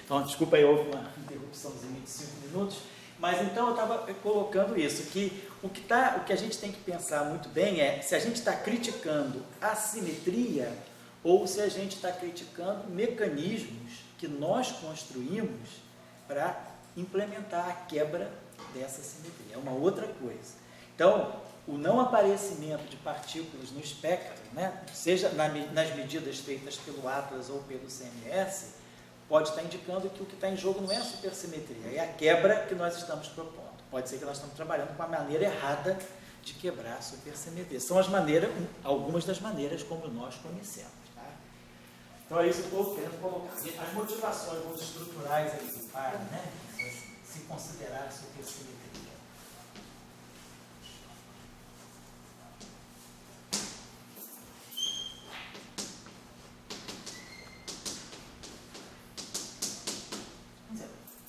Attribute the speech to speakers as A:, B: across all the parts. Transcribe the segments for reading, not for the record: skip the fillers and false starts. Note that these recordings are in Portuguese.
A: Então desculpa aí, houve uma interrupçãozinha de 5 minutos, mas então eu estava colocando isso, que o que a gente tem que pensar muito bem é se a gente está criticando a simetria ou se a gente está criticando mecanismos que nós construímos para implementar a quebra dessa simetria. É uma outra coisa. Então, o não aparecimento de partículas no espectro, né, seja nas medidas feitas pelo Atlas ou pelo CMS, pode estar indicando que o que está em jogo não é a supersimetria, é a quebra que nós estamos propondo. Pode ser que nós estamos trabalhando com a maneira errada de quebrar a supersimetria. São algumas das maneiras como nós conhecemos. Tá? Então é isso que eu estou querendo colocar. As motivações estruturais aí do par, né, se considerar a supersimetria.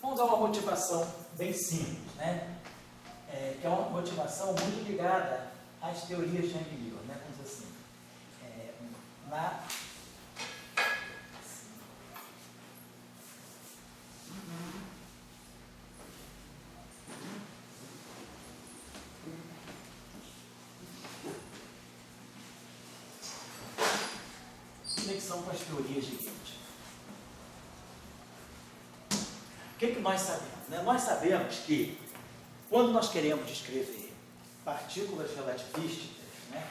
A: Vamos a uma motivação bem simples, né? Que é uma motivação muito ligada às teorias de Young-Miller, né? Vamos dizer assim, conexão com as teorias de Young. O que nós sabemos? Né? Nós sabemos que, quando nós queremos descrever partículas relativísticas, né,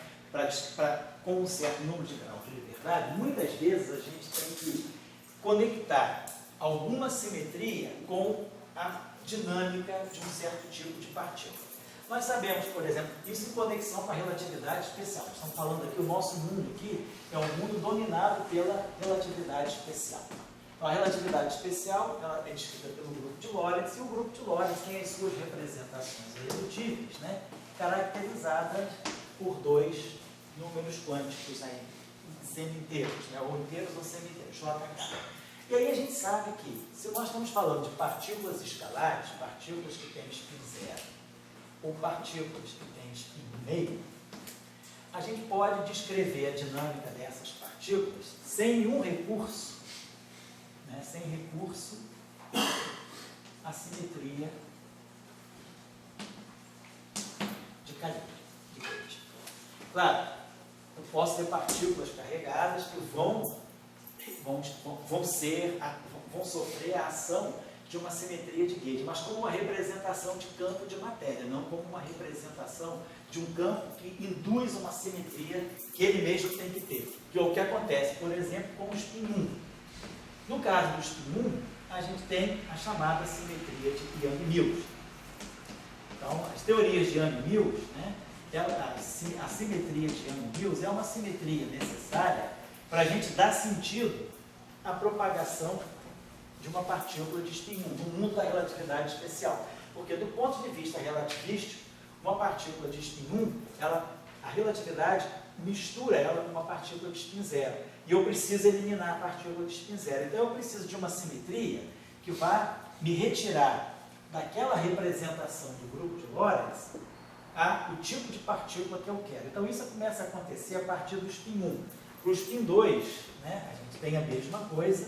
A: com um certo número de graus de liberdade, muitas vezes a gente tem que conectar alguma simetria com a dinâmica de um certo tipo de partícula. Nós sabemos, por exemplo, isso em conexão com a relatividade especial. Estamos falando aqui, o nosso mundo aqui é um mundo dominado pela relatividade especial. Então, a relatividade especial ela é descrita pelo grupo de Lorentz, e o grupo de Lorentz tem as suas representações irredutíveis, né, caracterizadas por dois números quânticos aí, semi-inteiros, né, ou inteiros ou semi-inteiros, JK. E aí a gente sabe que, se nós estamos falando de partículas escalares, partículas que têm spin zero, ou partículas que têm spin meio, a gente pode descrever a dinâmica dessas partículas sem nenhum recurso, sem recurso à simetria de calibre, de gauge. Claro, eu posso ter partículas carregadas que vão sofrer a ação de uma simetria de gauge, mas como uma representação de campo de matéria, não como uma representação de um campo que induz uma simetria que ele mesmo tem que ter. Que é o que acontece, por exemplo, com o spin 1. No caso do spin 1, a gente tem a chamada simetria de Young-Mills. Então, as teorias de Young-Mills, né, a simetria de Young-Mills é uma simetria necessária para a gente dar sentido à propagação de uma partícula de spin 1, no mundo da relatividade especial. Porque, do ponto de vista relativístico, uma partícula de spin 1, a relatividade mistura ela com uma partícula de spin zero. E eu preciso eliminar a partícula de spin zero. Então, eu preciso de uma simetria que vá me retirar daquela representação do grupo de Lorentz o tipo de partícula que eu quero. Então, isso começa a acontecer a partir do spin 1. Para o spin 2, né, a gente tem a mesma coisa,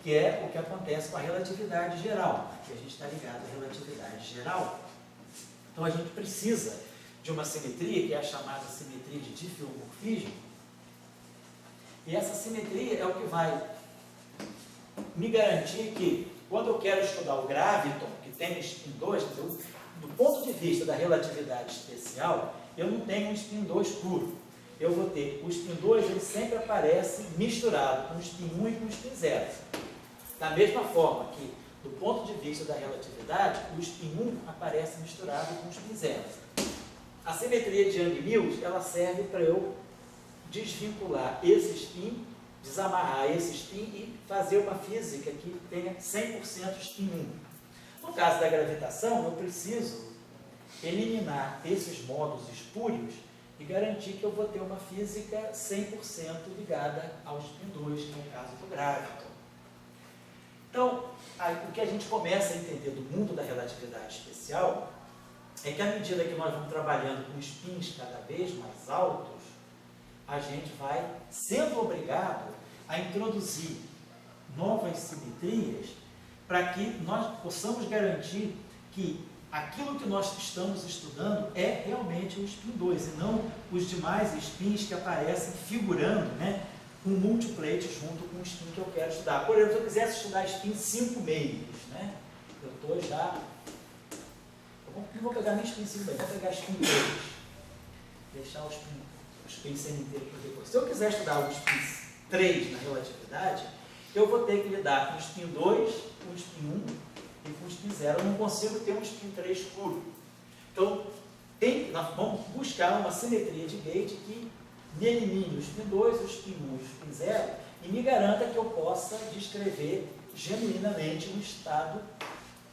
A: que é o que acontece com a relatividade geral. Aqui a gente está ligado à relatividade geral. Então, a gente precisa de uma simetria, que é a chamada simetria de diffeomorfismo. E essa simetria é o que vai me garantir que, quando eu quero estudar o graviton, que tem spin 2, do ponto de vista da relatividade especial, eu não tenho um spin 2 puro. Eu vou ter o spin 2, ele sempre aparece misturado com o spin 1 e com o spin 0. Da mesma forma que, do ponto de vista da relatividade, o spin 1 aparece misturado com o spin 0. A simetria de Young-Mills, ela serve para eu desvincular esse spin, desamarrar esse spin e fazer uma física que tenha 100% spin 1. No caso da gravitação, eu preciso eliminar esses módulos espúrios e garantir que eu vou ter uma física 100% ligada ao spin 2, que é o caso do graviton. Então, o que a gente começa a entender do mundo da relatividade especial é que, à medida que nós vamos trabalhando com spins cada vez mais altos, a gente vai sendo obrigado a introduzir novas simetrias para que nós possamos garantir que aquilo que nós estamos estudando é realmente o spin 2 e não os demais spins que aparecem figurando, né, com multiplate junto com o spin que eu quero estudar. Por exemplo, se eu quisesse estudar spin 5 meios, né, eu estou já... Eu não vou pegar nem spin 5 meios, vou pegar spin 3. Deixar o spin sendo inteiro para depois. Se eu quiser estudar o spin 3 na relatividade, eu vou ter que lidar com o spin 2, com o spin 1 e com o spin 0. Eu não consigo ter um spin 3 puro. Então, nós vamos buscar uma simetria de gate que me elimine o spin 2, o spin 1 e o spin 0 e me garanta que eu possa descrever genuinamente um estado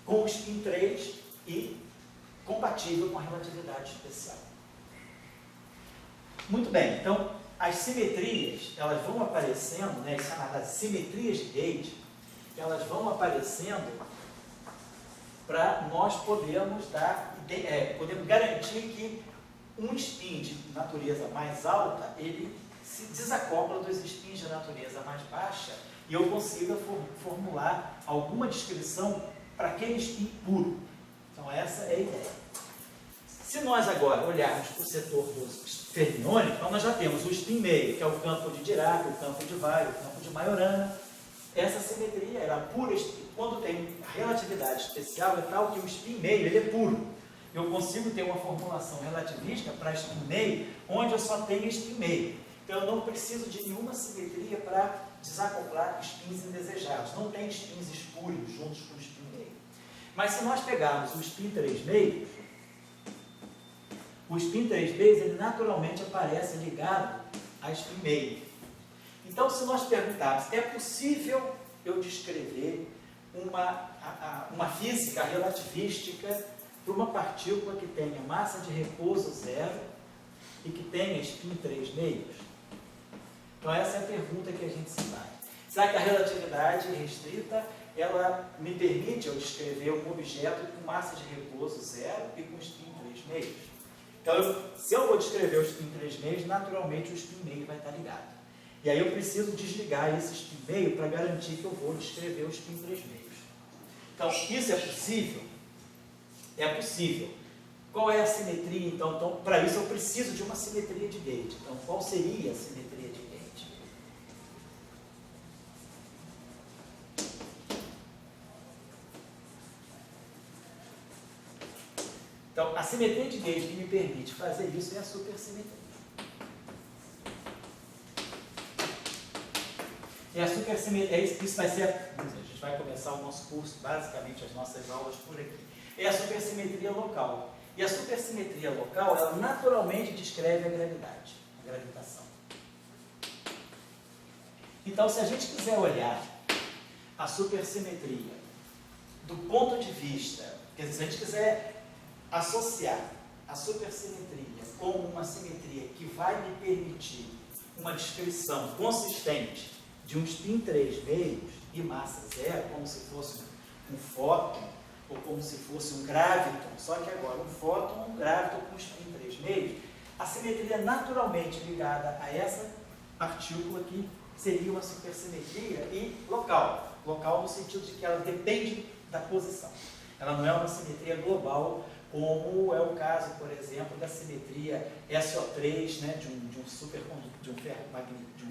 A: com o spin 3 e compatível com a relatividade especial. Muito bem, então as simetrias, elas vão aparecendo, né, as chamadas simetrias de gate, elas vão aparecendo para nós podermos podemos garantir que um spin de natureza mais alta, ele se desacopla dos spins de natureza mais baixa e eu consiga formular alguma descrição para aquele spin puro. Então essa é a ideia. Se nós agora olharmos para o setor dos fermiônicos, então nós já temos o spin meio, que é o campo de Dirac, o campo de Weyl, o campo de Majorana. Essa simetria era pura, quando tem relatividade especial, é tal que o spin meio ele é puro. Eu consigo ter uma formulação relativística para spin meio, onde eu só tenho spin meio. Então eu não preciso de nenhuma simetria para desacoplar spins indesejados. Não tem spins espúrios juntos com o spin meio. Mas se nós pegarmos o spin 3 meios, o spin 3 meios, ele naturalmente aparece ligado a spin meio. Então, se nós perguntarmos, é possível eu descrever uma física relativística para uma partícula que tenha massa de repouso zero e que tenha spin 3 meios? Então, essa é a pergunta que a gente se faz. Será que a relatividade restrita, ela me permite eu descrever um objeto com massa de repouso zero e com spin 3 meios? Então, se eu vou descrever o spin 3 meios, naturalmente o spin meio vai estar ligado. E aí eu preciso desligar esse spin meio para garantir que eu vou descrever o spin 3 meios. Então, isso é possível? É possível. Qual é a simetria, então? Então, para isso eu preciso de uma simetria de gate. Então, qual seria a simetria de gate? Então, a simetria de gate que me permite fazer isso é a supersimetria. E a supersimetria, isso vai ser, a gente vai começar o nosso curso, basicamente as nossas aulas por aqui. É a supersimetria local. E a supersimetria local, ela naturalmente descreve a gravidade, a gravitação. Então, se a gente quiser olhar a supersimetria do ponto de vista, quer dizer, se a gente quiser associar a supersimetria com uma simetria que vai me permitir uma descrição consistente de um spin 3 meios e massa zero, como se fosse um fóton, ou como se fosse um graviton, só que agora um fóton, um graviton com spin 3 meios, a simetria naturalmente ligada a essa partícula aqui seria uma supersimetria e local. Local no sentido de que ela depende da posição. Ela não é uma simetria global, como é o caso, por exemplo, da simetria SO3, né, de um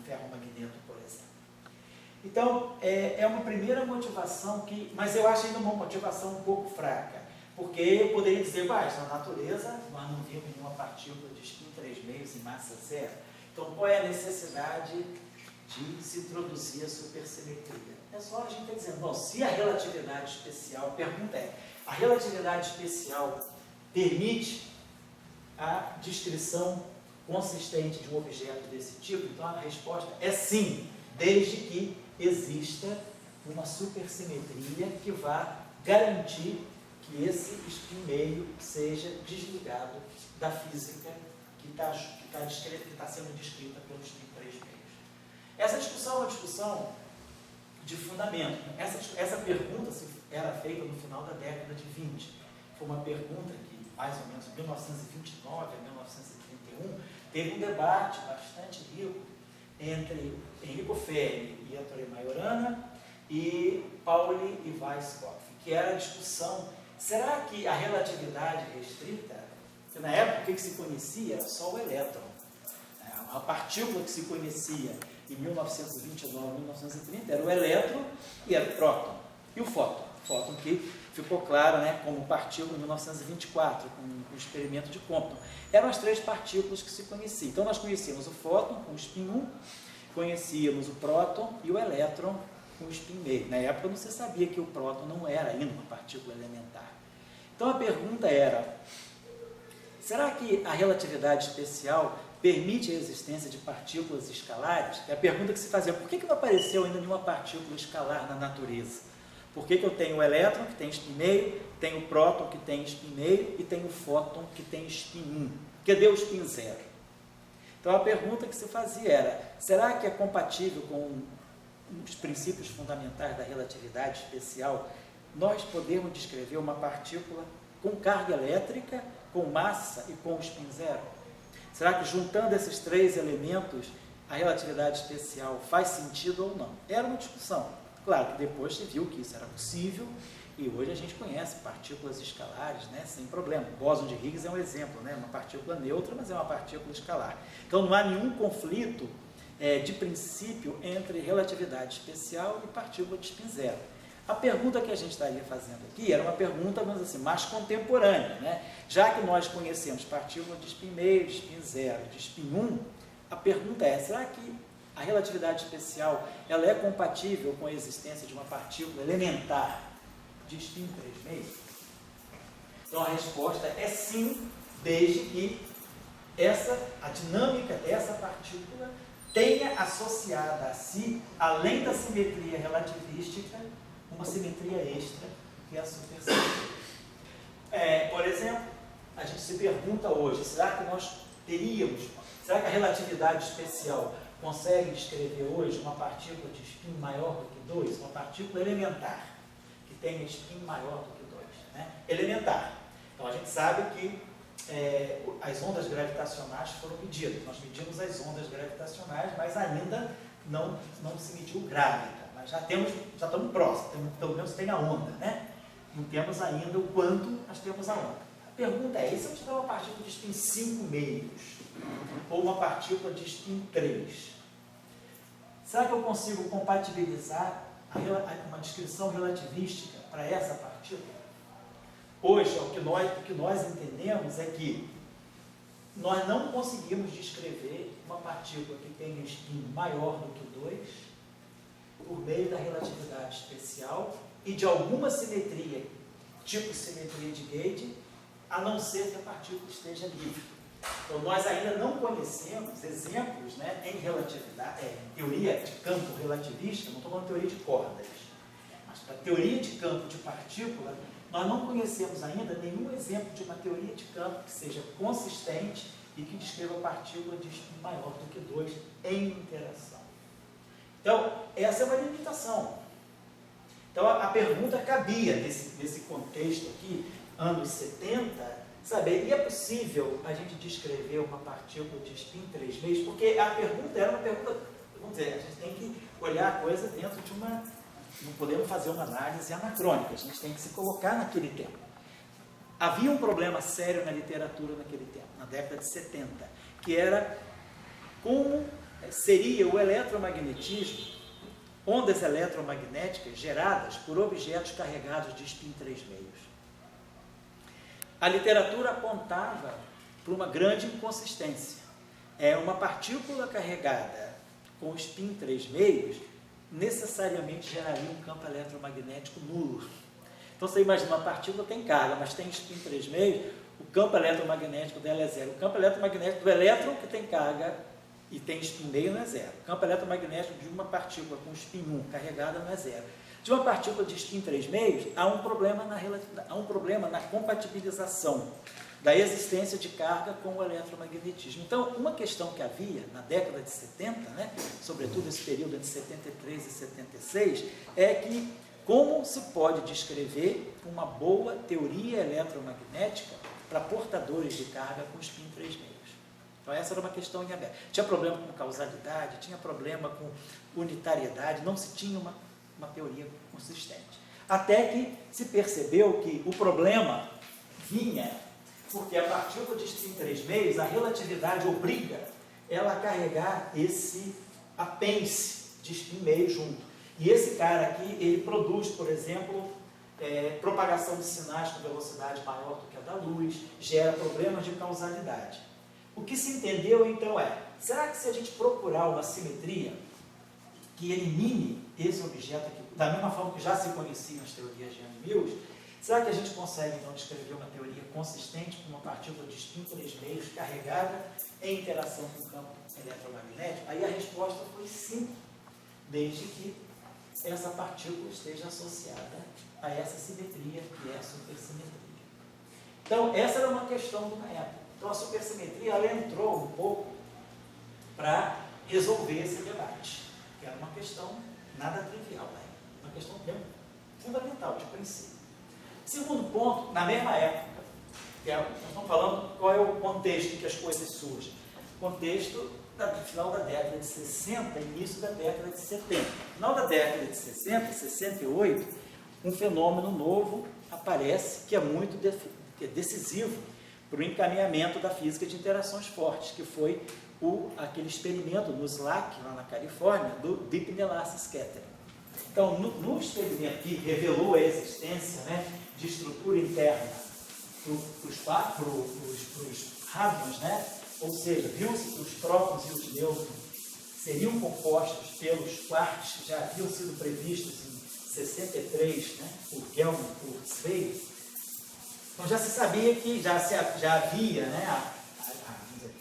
A: ferromagneto, por exemplo. Então, é uma primeira motivação mas eu acho ainda uma motivação um pouco fraca, porque eu poderia dizer, na natureza nós não vimos nenhuma partícula de spin 3 meios em massa zero. Então, qual é a necessidade de se introduzir a supersimetria? É só a gente estar dizendo, bom, se a relatividade especial, a pergunta é, a relatividade especial permite a descrição consistente de um objeto desse tipo? Então, a resposta é sim, desde que exista uma supersimetria que vá garantir que esse spin meio seja desligado da física que está sendo descrita pelo spin 3 meios. Essa discussão é uma discussão de fundamento. Essa pergunta era feita no final da década de 20. Foi uma pergunta que, mais ou menos, de 1929 a 1931, teve um debate bastante rico entre Enrico Fermi e Ettore Majorana e Pauli e Weisskopf, que era a discussão, será que a relatividade restrita, que na época o que se conhecia era só o elétron, a partícula que se conhecia em 1929, 1930 era o elétron e era o próton, e o fóton. O fóton que ficou claro, né, como partícula em 1924, com o experimento de Compton. Eram as três partículas que se conheciam. Então nós conhecíamos o fóton com o spin 1, conhecíamos o próton e o elétron com o spin meio. Na época não se sabia que o próton não era ainda uma partícula elementar. Então a pergunta era, será que a relatividade especial permite a existência de partículas escalares? É a pergunta que se fazia, por que não apareceu ainda nenhuma partícula escalar na natureza? Por que eu tenho o elétron, que tem spin meio, tenho o próton, que tem spin meio, e tenho o fóton, que tem spin 1? Cadê o spin 0? Então a pergunta que se fazia era, será que é compatível com os princípios fundamentais da relatividade especial nós podermos descrever uma partícula com carga elétrica, com massa e com spin 0? Será que juntando esses três elementos a relatividade especial faz sentido ou não? Era uma discussão. Claro que depois se viu que isso era possível e hoje a gente conhece partículas escalares, né, sem problema. O bóson de Higgs é um exemplo, né, uma partícula neutra, mas é uma partícula escalar. Então não há nenhum conflito de princípio entre relatividade especial e partícula de spin 0. A pergunta que a gente estaria fazendo aqui era uma pergunta, vamos dizer assim, mais contemporânea, né? Já que nós conhecemos partícula de spin meio, de spin 0, de spin 1, a pergunta é, será que a relatividade especial ela é compatível com a existência de uma partícula elementar de spin 3,5? Então a resposta é sim, desde que a dinâmica dessa partícula tenha associada a si, além da simetria relativística, uma simetria extra, que é a supersimetria. Por exemplo, a gente se pergunta hoje, será que a relatividade especial consegue descrever hoje uma partícula de spin maior do que 2, uma partícula elementar, que tem spin maior do que 2, né? Elementar. Então a gente sabe que as ondas gravitacionais foram medidas. Nós medimos as ondas gravitacionais, mas ainda não se mediu gravita. Mas já estamos próximos, pelo menos tem a onda, né? Não temos ainda o quanto nós temos a onda. A pergunta é, e se eu tiver uma partícula de spin 5 meios, ou uma partícula de spin 3, será que eu consigo compatibilizar uma descrição relativística para essa partícula? Hoje, o que nós entendemos é que nós não conseguimos descrever uma partícula que tenha spin maior do que 2 por meio da relatividade especial e de alguma simetria, tipo simetria de Gauge, a não ser que a partícula esteja livre. Então, nós ainda não conhecemos exemplos, né, em relatividade, teoria de campo relativística, não estou falando teoria de cordas, mas para teoria de campo de partícula, nós não conhecemos ainda nenhum exemplo de uma teoria de campo que seja consistente e que descreva partícula de spin maior do que 2 em interação. Então, essa é uma limitação. Então, a pergunta cabia nesse contexto aqui, anos 70, saber, e é possível a gente descrever uma partícula de spin 3,5? Porque a pergunta era uma pergunta, vamos dizer, a gente tem que olhar a coisa dentro de uma, não podemos fazer uma análise anacrônica, a gente tem que se colocar naquele tempo. Havia um problema sério na literatura naquele tempo, na década de 70, que era como seria o eletromagnetismo, ondas eletromagnéticas geradas por objetos carregados de spin 3,5. A literatura apontava para uma grande inconsistência. Uma partícula carregada com spin 3,5 necessariamente geraria um campo eletromagnético nulo. Então você imagina, uma partícula tem carga, mas tem spin 3,5, o campo eletromagnético dela é zero. O campo eletromagnético do elétron que tem carga e tem spin meio não é zero. O campo eletromagnético de uma partícula com spin 1 carregada não é zero. De uma partícula de spin 3,5, há um problema na compatibilização da existência de carga com o eletromagnetismo. Então, uma questão que havia na década de 70, né, sobretudo nesse período entre 73 e 76, é que como se pode descrever uma boa teoria eletromagnética para portadores de carga com spin 3,5. Então, essa era uma questão em aberto. Tinha problema com causalidade, tinha problema com unitariedade, não se tinha uma uma teoria consistente. Até que se percebeu que o problema vinha porque a partícula de spin 3 a relatividade obriga ela a carregar esse apêndice de spin meio junto. E esse cara aqui, ele produz, por exemplo, propagação de sinais com velocidade maior do que a da luz, gera problemas de causalidade. O que se entendeu então será que se a gente procurar uma simetria que elimine esse objeto aqui, da mesma forma que já se conheciam as teorias de Yang-Mills, será que a gente consegue então descrever uma teoria consistente com uma partícula de spin 3 carregada em interação com o campo eletromagnético? Aí a resposta foi sim, desde que essa partícula esteja associada a essa simetria, que é a supersimetria. Então, essa era uma questão de uma época. Então, a supersimetria ela entrou um pouco para resolver esse debate, que era uma questão nada trivial, uma questão bem fundamental, de princípio. Segundo ponto, na mesma época, nós estamos falando qual é o contexto em que as coisas surgem. Contexto do final da década de 60 e início da década de 70. No final da década de 60, 68, um fenômeno novo aparece que é muito decisivo para o encaminhamento da física de interações fortes, que foi aquele experimento no SLAC, lá na Califórnia, do Deep Inelastic Scattering. Então, no experimento que revelou a existência de estrutura interna para os hadrons, ou seja, viu-se que os prótons e os nêutrons seriam compostos pelos quarks que já haviam sido previstos em 63, por Gell e por Zweig. Então já se sabia que já havia,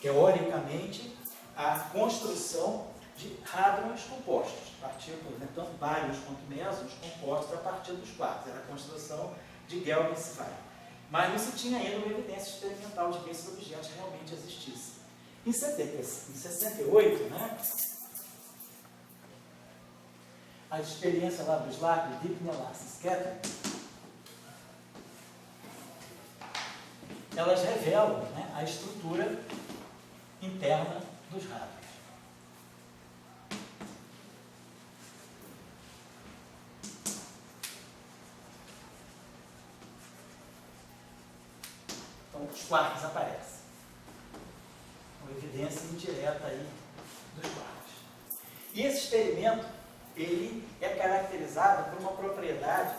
A: teoricamente, a construção de hadrons compostos, partículas, tanto bários quanto mesons, compostos a partir dos quarks. Era a construção de Gell e Zweig. Mas não se tinha ainda uma evidência experimental de que esses objetos realmente existissem. Em 68, a experiência lá do SLAC, do Deep Inelastic Scattering, elas revelam a estrutura interna dos hadrons. Então, os quarks aparecem. Uma evidência indireta aí dos quarks. E esse experimento, ele é caracterizado por uma propriedade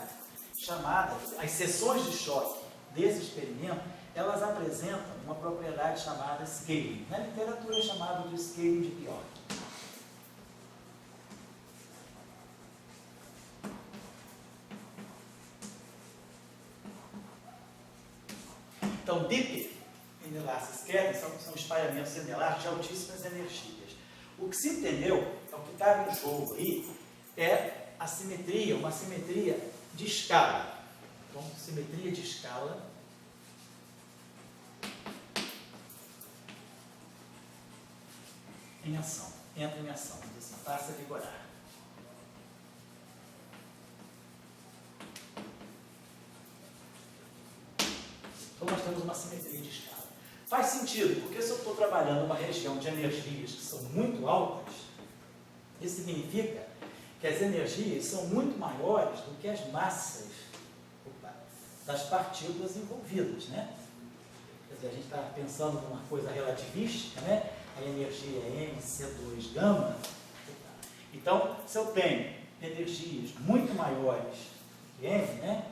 A: chamada, as seções de choque desse experimento, elas apresentam uma propriedade chamada scaling. Na literatura é chamado de scaling de Bjork. Então, Deep Inelastic Scattering são espalhamentos inelásticos de altíssimas energias. O que se entendeu, o que está em jogo aí, é a simetria, uma simetria de escala. Então, simetria de escala em ação, entra em ação, assim, passa a vigorar. Então nós temos uma simetria de escala. Faz sentido, porque se eu estou trabalhando numa região de energias que são muito altas, isso significa que as energias são muito maiores do que as massas das partículas envolvidas, Quer dizer, a gente está pensando numa coisa relativística, A energia é mc2 gama. Então, se eu tenho energias muito maiores que m,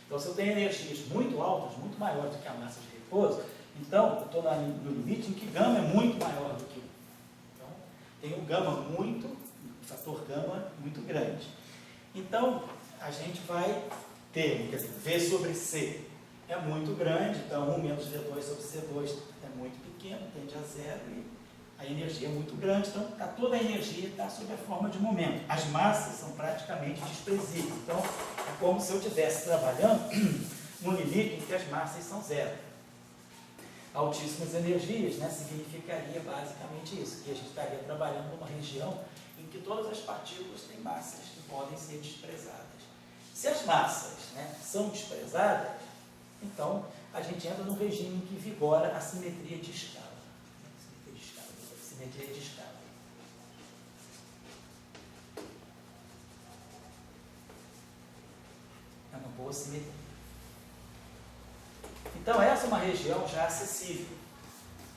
A: Então, se eu tenho energias muito altas, muito maiores do que a massa de repouso, então eu estou no limite em que gama é muito maior do que 1. Então, tem um gama muito, um fator gama muito grande. Então, a gente vai ter, quer dizer, V sobre C é muito grande, então 1 menos V2 sobre C2 é muito pequeno, tende a zero, e a energia é muito grande, então toda a energia está sob a forma de momento. As massas são praticamente desprezíveis, então é como se eu estivesse trabalhando no limite em que as massas são zero. Altíssimas energias, significaria basicamente isso, que a gente estaria trabalhando numa região em que todas as partículas têm massas que podem ser desprezadas. Se as massas são desprezadas, então a gente entra num regime em que vigora a simetria de escala. simetria de escala. É uma boa simetria. Então, essa é uma região já acessível.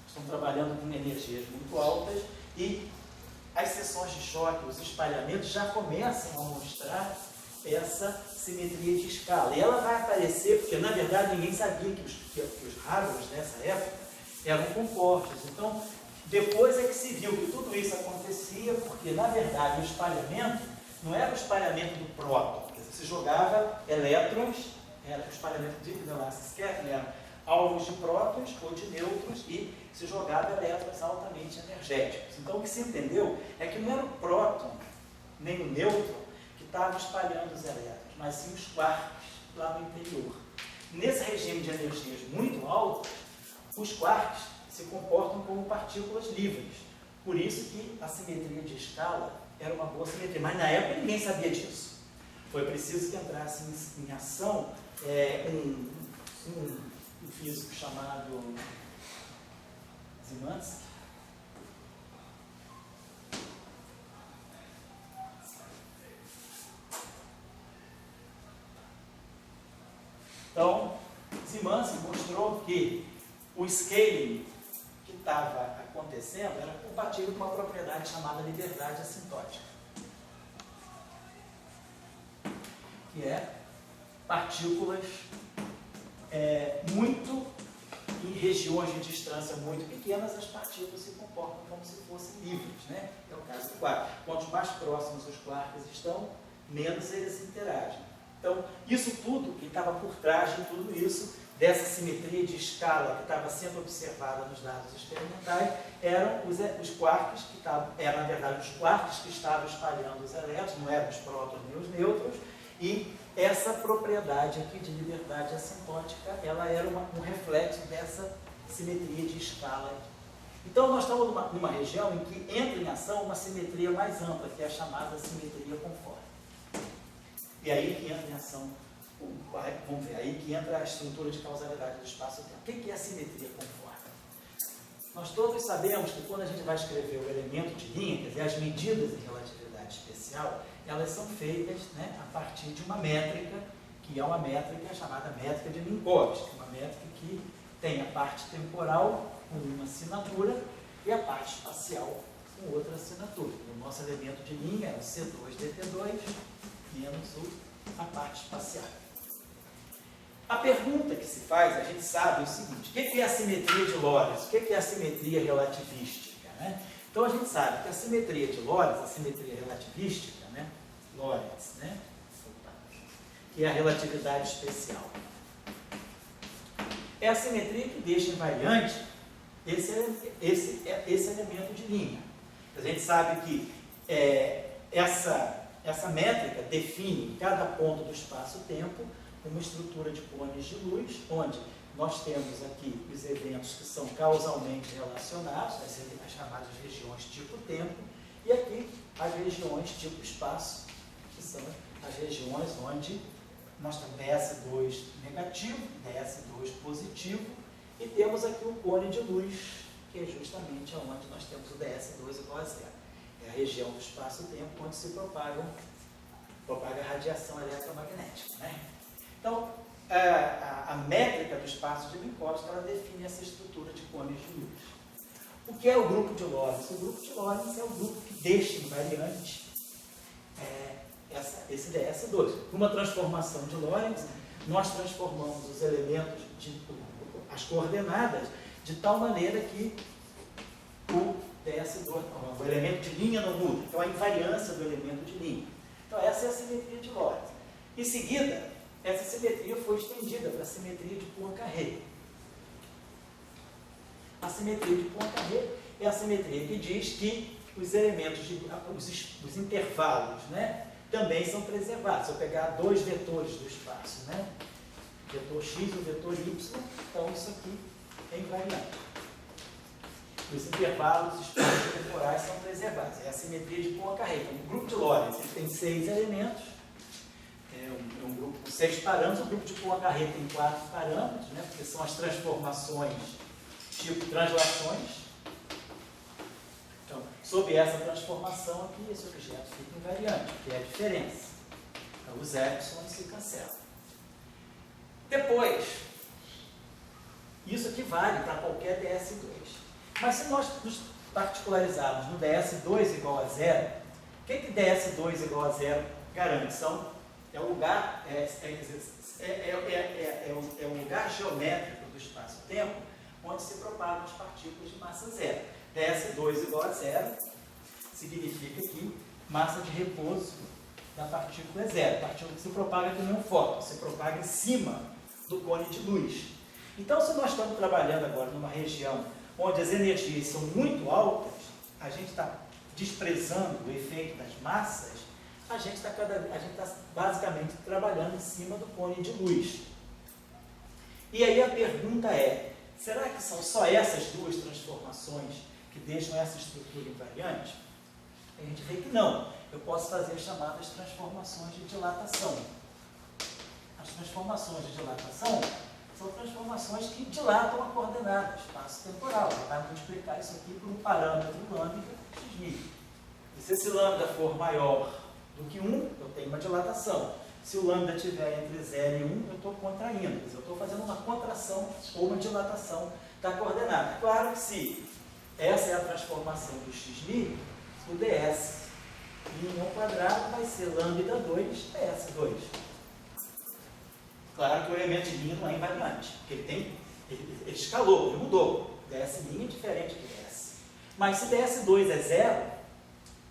A: Estão trabalhando com energias muito altas e as seções de choque, os espalhamentos já começam a mostrar essa simetria de escala. E ela vai aparecer, porque na verdade ninguém sabia que os Hadrons nessa época eram compostos. Então, depois é que se viu que tudo isso acontecia, porque na verdade o espalhamento não era o espalhamento do próton, quer dizer, se jogava elétrons, era o espalhamento de Velasquez Kepler, eram alvos de prótons ou de nêutrons e se jogava elétrons altamente energéticos. Então o que se entendeu é que não era o próton nem o nêutron que estavam espalhando os elétrons, mas sim os quarks lá no interior. Nesse regime de energias muito altas, os quarks se comportam como partículas livres. Por isso que a simetria de escala era uma boa simetria. Mas na época ninguém sabia disso. Foi preciso que entrasse em ação um físico chamado Szymanski. Então, Szymanski mostrou que o scaling que estava acontecendo era compatível com uma propriedade chamada liberdade assintótica, que é partículas em regiões de distância muito pequenas, as partículas se comportam como se fossem livres, né? É o caso do quark. Quanto mais próximos os quarks estão, menos eles interagem. Então, isso tudo que estava por trás de tudo isso, dessa simetria de escala que estava sendo observada nos dados experimentais, eram os quarks que eram, na verdade, os quarks que estavam espalhando os elétrons, não eram os prótons nem os nêutrons, e essa propriedade aqui de liberdade assintótica, ela era um reflexo dessa simetria de escala. Então, nós estamos numa região em que entra em ação uma simetria mais ampla, que é a chamada simetria conforme. E aí que entra em ação, vamos ver, aí que entra a estrutura de causalidade do espaço-tempo. O que é a simetria conforme? Nós todos sabemos que quando a gente vai escrever o elemento de linha, quer dizer, as medidas de relatividade especial, elas são feitas, né, a partir de uma métrica, que é uma métrica chamada métrica de Minkowski, uma métrica que tem a parte temporal com uma assinatura e a parte espacial com outra assinatura. O nosso elemento de linha é o C2DT2 menos a parte espacial. A pergunta que se faz, a gente sabe o seguinte: o que é a simetria de Lorentz? O que é a simetria relativística? Né? Então a gente sabe que a simetria de Lorentz, a simetria relativística, né? Lorentz, né? Que é a relatividade especial, é a simetria que deixa invariante esse elemento de linha. A gente sabe que essa métrica define em cada ponto do espaço-tempo uma estrutura de cones de luz, onde nós temos aqui os eventos que são causalmente relacionados, as chamadas regiões tipo-tempo, e aqui as regiões tipo-espaço, que são as regiões onde nós temos DS2 negativo, DS2 positivo, e temos aqui o cone de luz, que é justamente onde nós temos o DS2 igual a zero. É a região do espaço-tempo onde se propaga a radiação eletromagnética, né? Então, a métrica do espaço de Minkowski, ela define essa estrutura de cones de luz. O que é o grupo de Lorentz? O grupo de Lorentz é o grupo que deixa invariante esse DS2. Numa transformação de Lorentz, nós transformamos os elementos, as coordenadas, de tal maneira que o DS2, o elemento de linha não muda. Então, a invariância do elemento de linha. Então, essa é a simetria de Lorentz. Em seguida, essa simetria foi estendida para a simetria de Poincaré. A simetria de Poincaré é a simetria que diz que os elementos, os intervalos, né, também são preservados. Se eu pegar dois vetores do espaço, né, o vetor x e o vetor y, então isso aqui é invariante. Os intervalos espaço-temporais são preservados. É a simetria de Poincaré. Então, o grupo de Lorentz tem 6 elementos, é um grupo com 6 parâmetros. O grupo de Poincaré tem 4 parâmetros, né, porque são as transformações tipo translações. Então, sob essa transformação aqui, esse objeto fica invariante, que é a diferença. Então, os épsilons se cancelam. Depois, isso aqui vale para qualquer DS2. Mas se nós nos particularizarmos no DS2 igual a zero, o que DS2 igual a zero garante? É o lugar, o lugar geométrico do espaço-tempo onde se propagam as partículas de massa zero. DS2 igual a zero significa que massa de repouso da partícula é zero. A partícula que se propaga que não é um fóton, se propaga em cima do cone de luz. Então, se nós estamos trabalhando agora numa região onde as energias são muito altas, a gente está desprezando o efeito das massas, a gente está basicamente trabalhando em cima do cone de luz. E aí a pergunta é, será que são só essas duas transformações que deixam essa estrutura invariante? A gente vê que não. Eu posso fazer as chamadas transformações de dilatação. As transformações de dilatação são transformações que dilatam a coordenada espaço-temporal. Vai multiplicar isso aqui por um parâmetro lambda x. E se esse lambda for maior do que 1, eu tenho uma dilatação. Se o lambda estiver entre 0 e 1, eu estou contraindo. Quer dizer, eu estou fazendo uma contração ou uma dilatação da coordenada. Claro que se essa é a transformação do x, o ds em 1 quadrado vai ser lambda 2 ds2. Claro que o elemento de linha não é invariante, porque ele escalou, ele mudou. ds' é diferente de ds. Mas se ds2 é zero,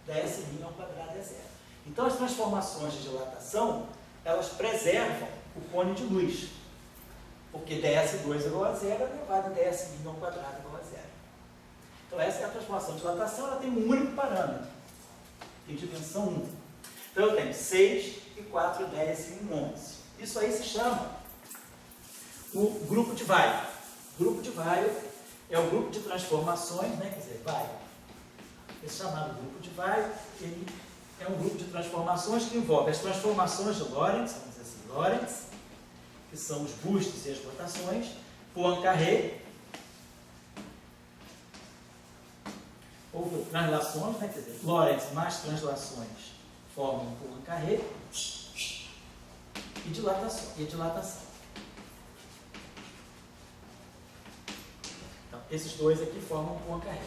A: ds' ao quadrado é zero. Então as transformações de dilatação, elas preservam o cone de luz. Porque ds2 igual a zero é elevado a ds' ao quadrado igual a zero. Então essa é a transformação de dilatação, ela tem um único parâmetro. Tem dimensão 1. Então eu tenho 6 e 4 ds em 11. Isso aí se chama o grupo de Weyl. O grupo de Weyl é o grupo de transformações, né? Quer dizer, Weyl. Esse chamado grupo de Weyl, ele é um grupo de transformações que envolve as transformações de Lorentz, vamos dizer assim, Lorentz, que são os bustos e as rotações, Poincaré, ou translações, né? Quer dizer, Lorentz mais translações formam Poincaré, e dilatação. Então, esses dois aqui formam Poincaré.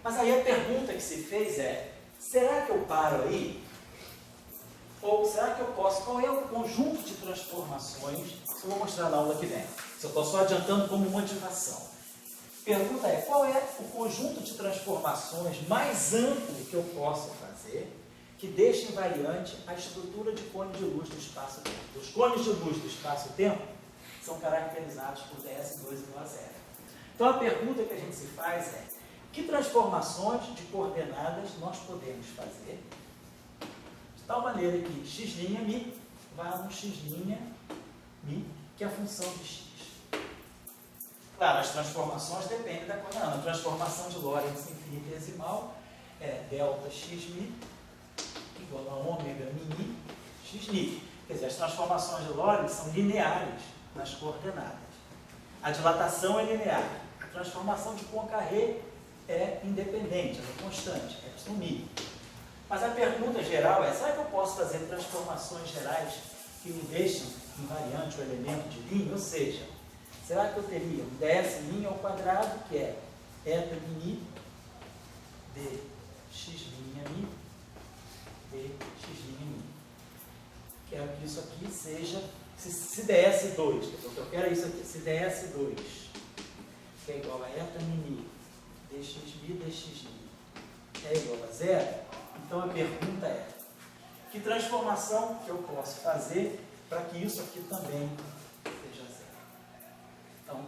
A: Mas aí a pergunta que se fez é, será que eu paro aí? Ou será que eu posso? Qual é o conjunto de transformações? Isso eu vou mostrar na aula que vem. Isso eu estou só adiantando como motivação. Pergunta é, qual é o conjunto de transformações mais amplo que eu posso fazer que deixa invariante a estrutura de cone de luz do espaço-tempo? Os cones de luz do espaço-tempo são caracterizados por ds2 igual a zero. Então a pergunta que a gente se faz é, que transformações de coordenadas nós podemos fazer de tal maneira que x'mi vá no x'mi, que é a função de x. Claro, as transformações dependem da coordenada. A transformação de Lorentz infinitesimal é delta x'mi igual a ômega mi x'ni. Quer dizer, as transformações de Lorentz são lineares nas coordenadas. A dilatação é linear. A transformação de Poincaré é independente, ela é constante, é epsilon. Mas a pergunta geral é, será que eu posso fazer transformações gerais que me deixam invariante o elemento de linha? Ou seja, será que eu teria um ds' ao quadrado, que é eta mi de x'mi de x'mi. Quero que isso aqui seja, se ds2, eu quero isso aqui, se ds2, que é igual a eta mi dxmi é igual a zero, então a pergunta é, que transformação que eu posso fazer para que isso aqui também seja zero? Então,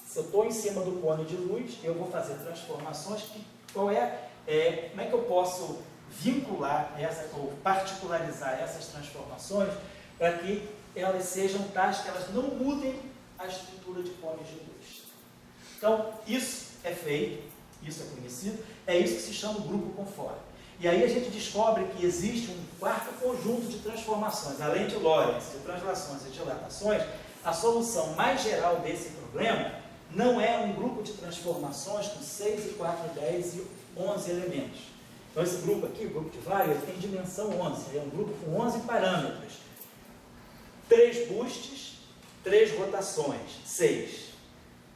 A: se eu estou em cima do cone de luz, eu vou fazer transformações que, como é que eu posso vincular ou particularizar essas transformações para que elas sejam tais que elas não mudem a estrutura de cones de luz. Então, isso é feito, isso é conhecido, é isso que se chama o grupo conforme. E aí a gente descobre que existe um quarto conjunto de transformações, além de Lorentz, de translações e dilatações. A solução mais geral desse problema não é um grupo de transformações com 6, e 4, 10 e 11 elementos. Então esse grupo aqui, o grupo de Weyl, ele tem dimensão 11, ele é um grupo com 11 parâmetros. 3 bustes, 3 rotações, 6.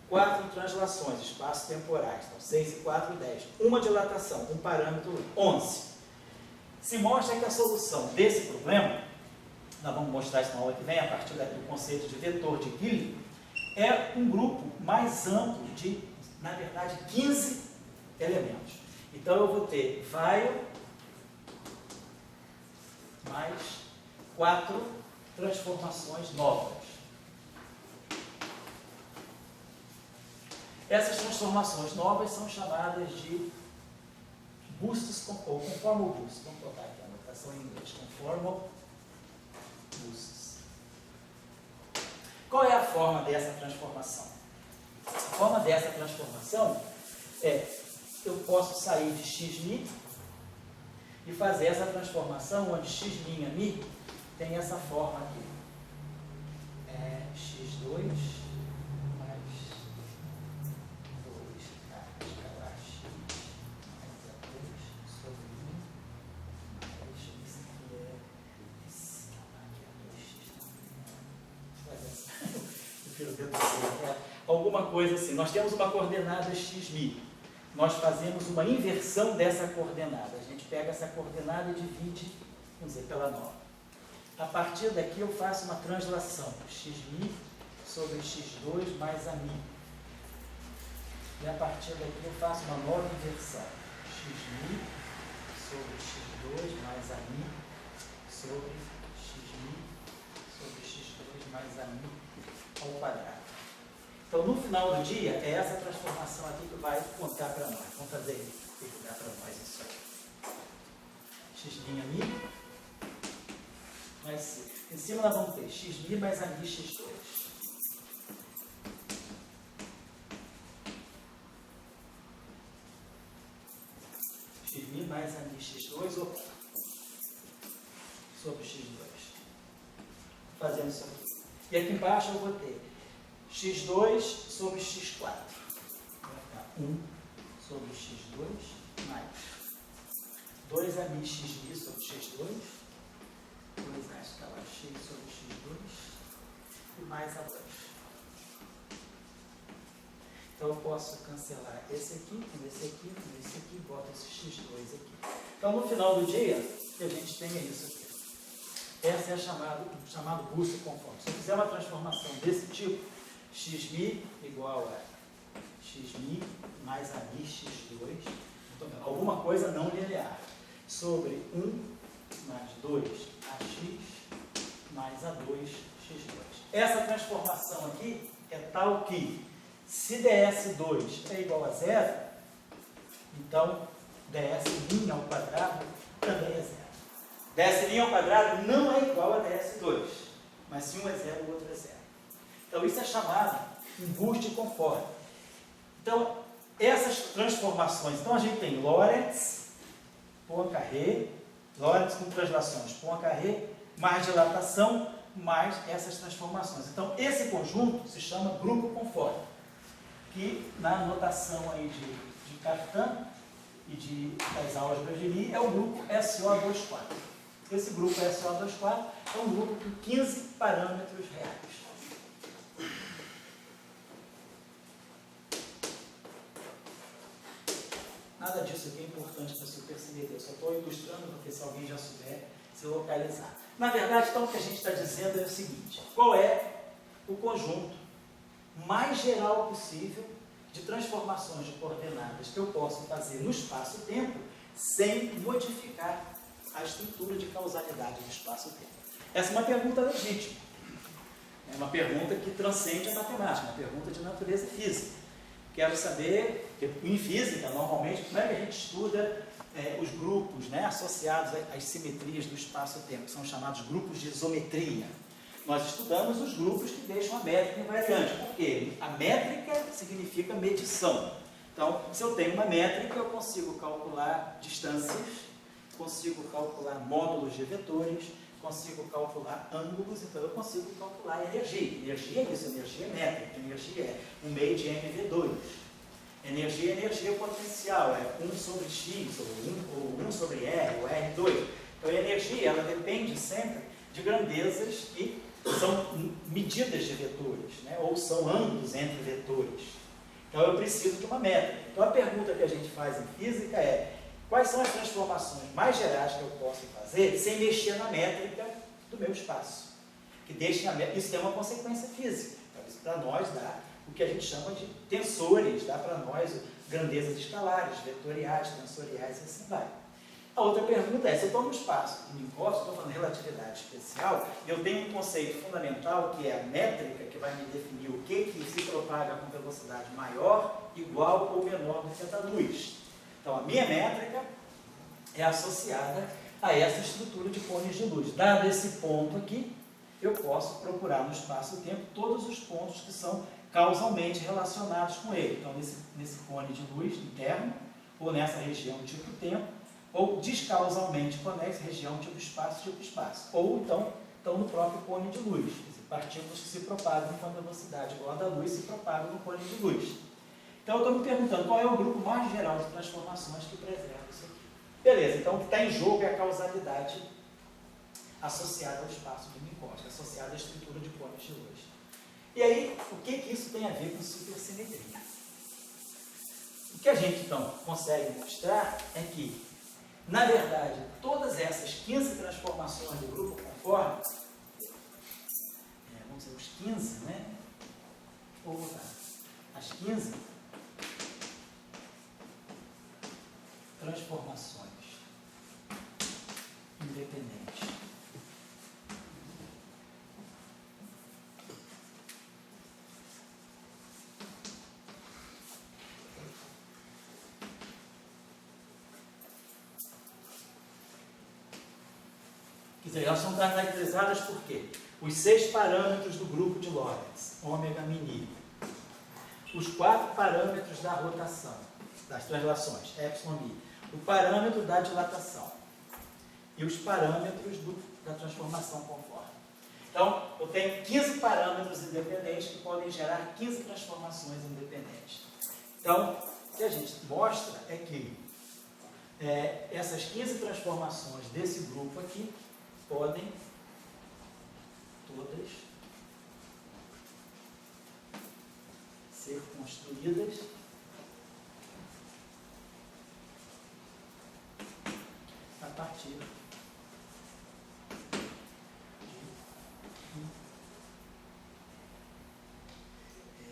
A: 4 translações, espaços temporais, então 6 e 4, 10. Uma dilatação, um parâmetro 11. Se mostra que a solução desse problema, nós vamos mostrar isso na aula que vem, a partir do conceito de vetor de Gilliam, é um grupo mais amplo de, na verdade, 15 elementos. Então eu vou ter Weyl mais 4 transformações novas. Essas transformações novas são chamadas de bustos, ou conformal bustos. Vamos botar aqui a notação em inglês, conformal bustos. Qual é a forma dessa transformação? A forma dessa transformação é, eu posso sair de x'mi e fazer essa transformação onde x'mi tem essa forma aqui. É x2 mais 2 escalar x mais a2 sobre 1 mais isso aqui é escalar aqui a 2x também. Eu prefiro deduzir. Alguma coisa assim. Nós temos uma coordenada x'mi. Nós fazemos uma inversão dessa coordenada. A gente pega essa coordenada e divide, vamos dizer, pela 9. A partir daqui eu faço uma translação, x'mi sobre x2 mais a mi. E a partir daqui eu faço uma nova inversão, x'mi sobre x2 mais a mi sobre xmi sobre x2 mais a mi ao quadrado. Então, no final do dia, é essa transformação aqui que vai contar para nós. Vamos fazer o que dá para nós isso aí. X'mi mais C. Em cima nós vamos ter x'mi mais a mi x2. X'mi mais a mi x2 sobre x2. Fazendo isso aqui. E aqui embaixo eu vou ter x2 sobre x4. Vai ficar 1 sobre x2 mais 2 a mi xmi sobre x2, 2a escalar x sobre x2 e mais a 2. Então eu posso cancelar esse aqui, com esse aqui, com esse aqui, boto esse x2 aqui. Então no final do dia, a gente tem isso aqui. Essa é a chamado busto conforme. Se eu fizer uma transformação desse tipo, xmi igual a xmi mais a mi x2, então, alguma coisa não linear, sobre 1 mais 2ax mais a 2x2. Essa transformação aqui é tal que, se ds2 é igual a 0, então ds' ao quadrado também é 0. ds' ao quadrado não é igual a ds2, mas se um é 0, o outro é 0. Então, isso é chamado um busto conforme. Então, essas transformações, então a gente tem Lorentz, Poincaré, Lorentz com translações, Poincaré, mais dilatação, mais essas transformações. Então, esse conjunto se chama grupo conforme, que na notação aí de Cartan e das álgebras de Lie é o grupo SO24. Esse grupo SO24 é um grupo com 15 parâmetros reais. Nada disso aqui é importante para você perceber. Eu só estou ilustrando porque se alguém já souber se localizar. Na verdade, então, o que a gente está dizendo é o seguinte: qual é o conjunto mais geral possível de transformações de coordenadas que eu posso fazer no espaço-tempo sem modificar a estrutura de causalidade do espaço-tempo? Essa é uma pergunta legítima. É uma pergunta que transcende a matemática, uma pergunta de natureza física. Quero saber, em física, normalmente, como é que a gente estuda os grupos, né, associados às simetrias do espaço-tempo, que são chamados grupos de isometria. Nós estudamos os grupos que deixam a métrica invariante, porque a métrica significa medição. Então, se eu tenho uma métrica, eu consigo calcular distâncias, consigo calcular módulos de vetores, consigo calcular ângulos, então eu consigo calcular energia. Energia é isso, energia é métrica, energia é um meio de mv2. Energia é energia potencial, é 1 sobre x, ou 1 sobre r, ou r2. Então a energia, ela depende sempre de grandezas que são medidas de vetores, né? Ou são ângulos entre vetores. Então eu preciso de uma métrica. Então a pergunta que a gente faz em física é: quais são as transformações mais gerais que eu posso fazer sem mexer na métrica do meu espaço? Que deixem isso tem uma consequência física. Então, isso para nós dá o que a gente chama de tensores, dá para nós grandezas escalares, vetoriais, tensoriais e assim vai. A outra pergunta é: se eu estou no espaço e me encosto, estou falando de relatividade especial, eu tenho um conceito fundamental que é a métrica, que vai me definir o que se propaga com velocidade maior, igual ou menor do que a da luz. Então, a minha métrica é associada a essa estrutura de cones de luz. Dado esse ponto aqui, eu posso procurar no espaço-tempo todos os pontos que são causalmente relacionados com ele. Então, nesse cone de luz interno, ou nessa região tipo tempo, ou descausalmente conexo, região tipo espaço, ou então no próprio cone de luz. Quer dizer, partículas que se propagam com a velocidade igual a da luz se propagam no cone de luz. Então eu estou me perguntando qual é o grupo mais geral de transformações que preserva isso aqui. Beleza, então o que está em jogo é a causalidade associada ao espaço de Minkowski, associada à estrutura de cones de luz. E aí, o que isso tem a ver com supersimetria? O que a gente então consegue mostrar é que, na verdade, todas essas 15 transformações do grupo conforme, vamos dizer os 15, né? Vou botar as 15 transformações independentes elas são caracterizadas por quê? Os 6 parâmetros do grupo de Lorentz, ômega mini. Os 4 parâmetros da rotação, das translações, epsilon mi. O parâmetro da dilatação. E os parâmetros da transformação conforme. Então, eu tenho 15 parâmetros independentes que podem gerar 15 transformações independentes. Então, o que a gente mostra é que essas 15 transformações desse grupo aqui podem todas ser construídas a partir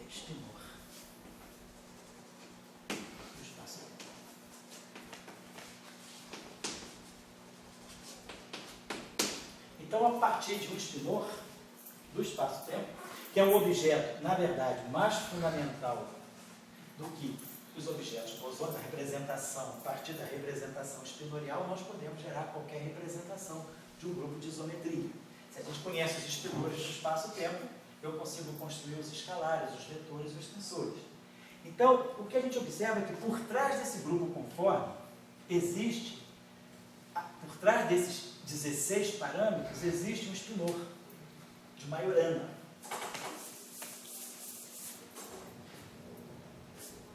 A: de Spinor do espaço-tempo. Então, a partir de um Spinor do espaço-tempo, que é um objeto, na verdade, mais fundamental do que os objetos bosônicos, a representação, a partir da representação spinorial, nós podemos gerar qualquer representação de um grupo de isometria. Se a gente conhece os spinores do espaço-tempo, eu consigo construir os escalares, os vetores e os tensores. Então, o que a gente observa é que por trás desse grupo conforme, existe, por trás desses 16 parâmetros, existe um Spinor de Majorana.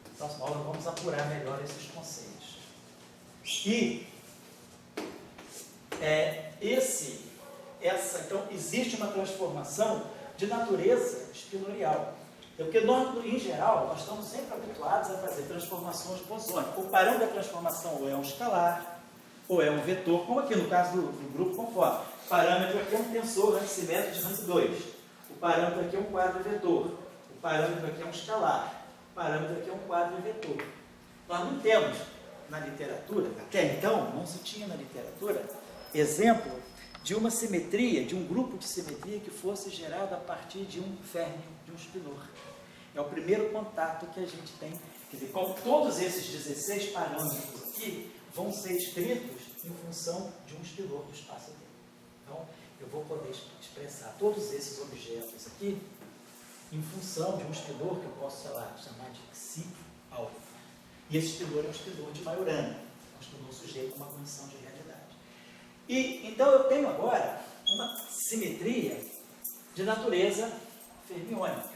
A: Na próxima aula vamos apurar melhor esses conceitos. E então, existe uma transformação de natureza spinorial. Porque nós, em geral, nós estamos sempre habituados a fazer transformações bosônicas. O parâmetro da transformação ou é um escalar, ou é um vetor, como aqui no caso do grupo conforme. O parâmetro aqui é um tensor antissimétrico de rank 2. O parâmetro aqui é um quadro vetor. O parâmetro aqui é um escalar. O parâmetro aqui é um quadro vetor. Nós não temos na literatura, até então, não se tinha na literatura, exemplo de uma simetria, de um grupo de simetria que fosse gerado a partir de um férmio, de um Spinor. É o primeiro contato que a gente tem. Quer dizer, como todos esses 16 parâmetros aqui vão ser escritos em função de um Spinor do espaço-tempo. Então, eu vou poder expressar todos esses objetos aqui em função de um Spinor que eu posso, sei lá, chamar de psi alfa. E esse Spinor é um Spinor de Majorana, um Spinor sujeito a uma condição de realidade. E, então, eu tenho agora uma simetria de natureza fermiônica.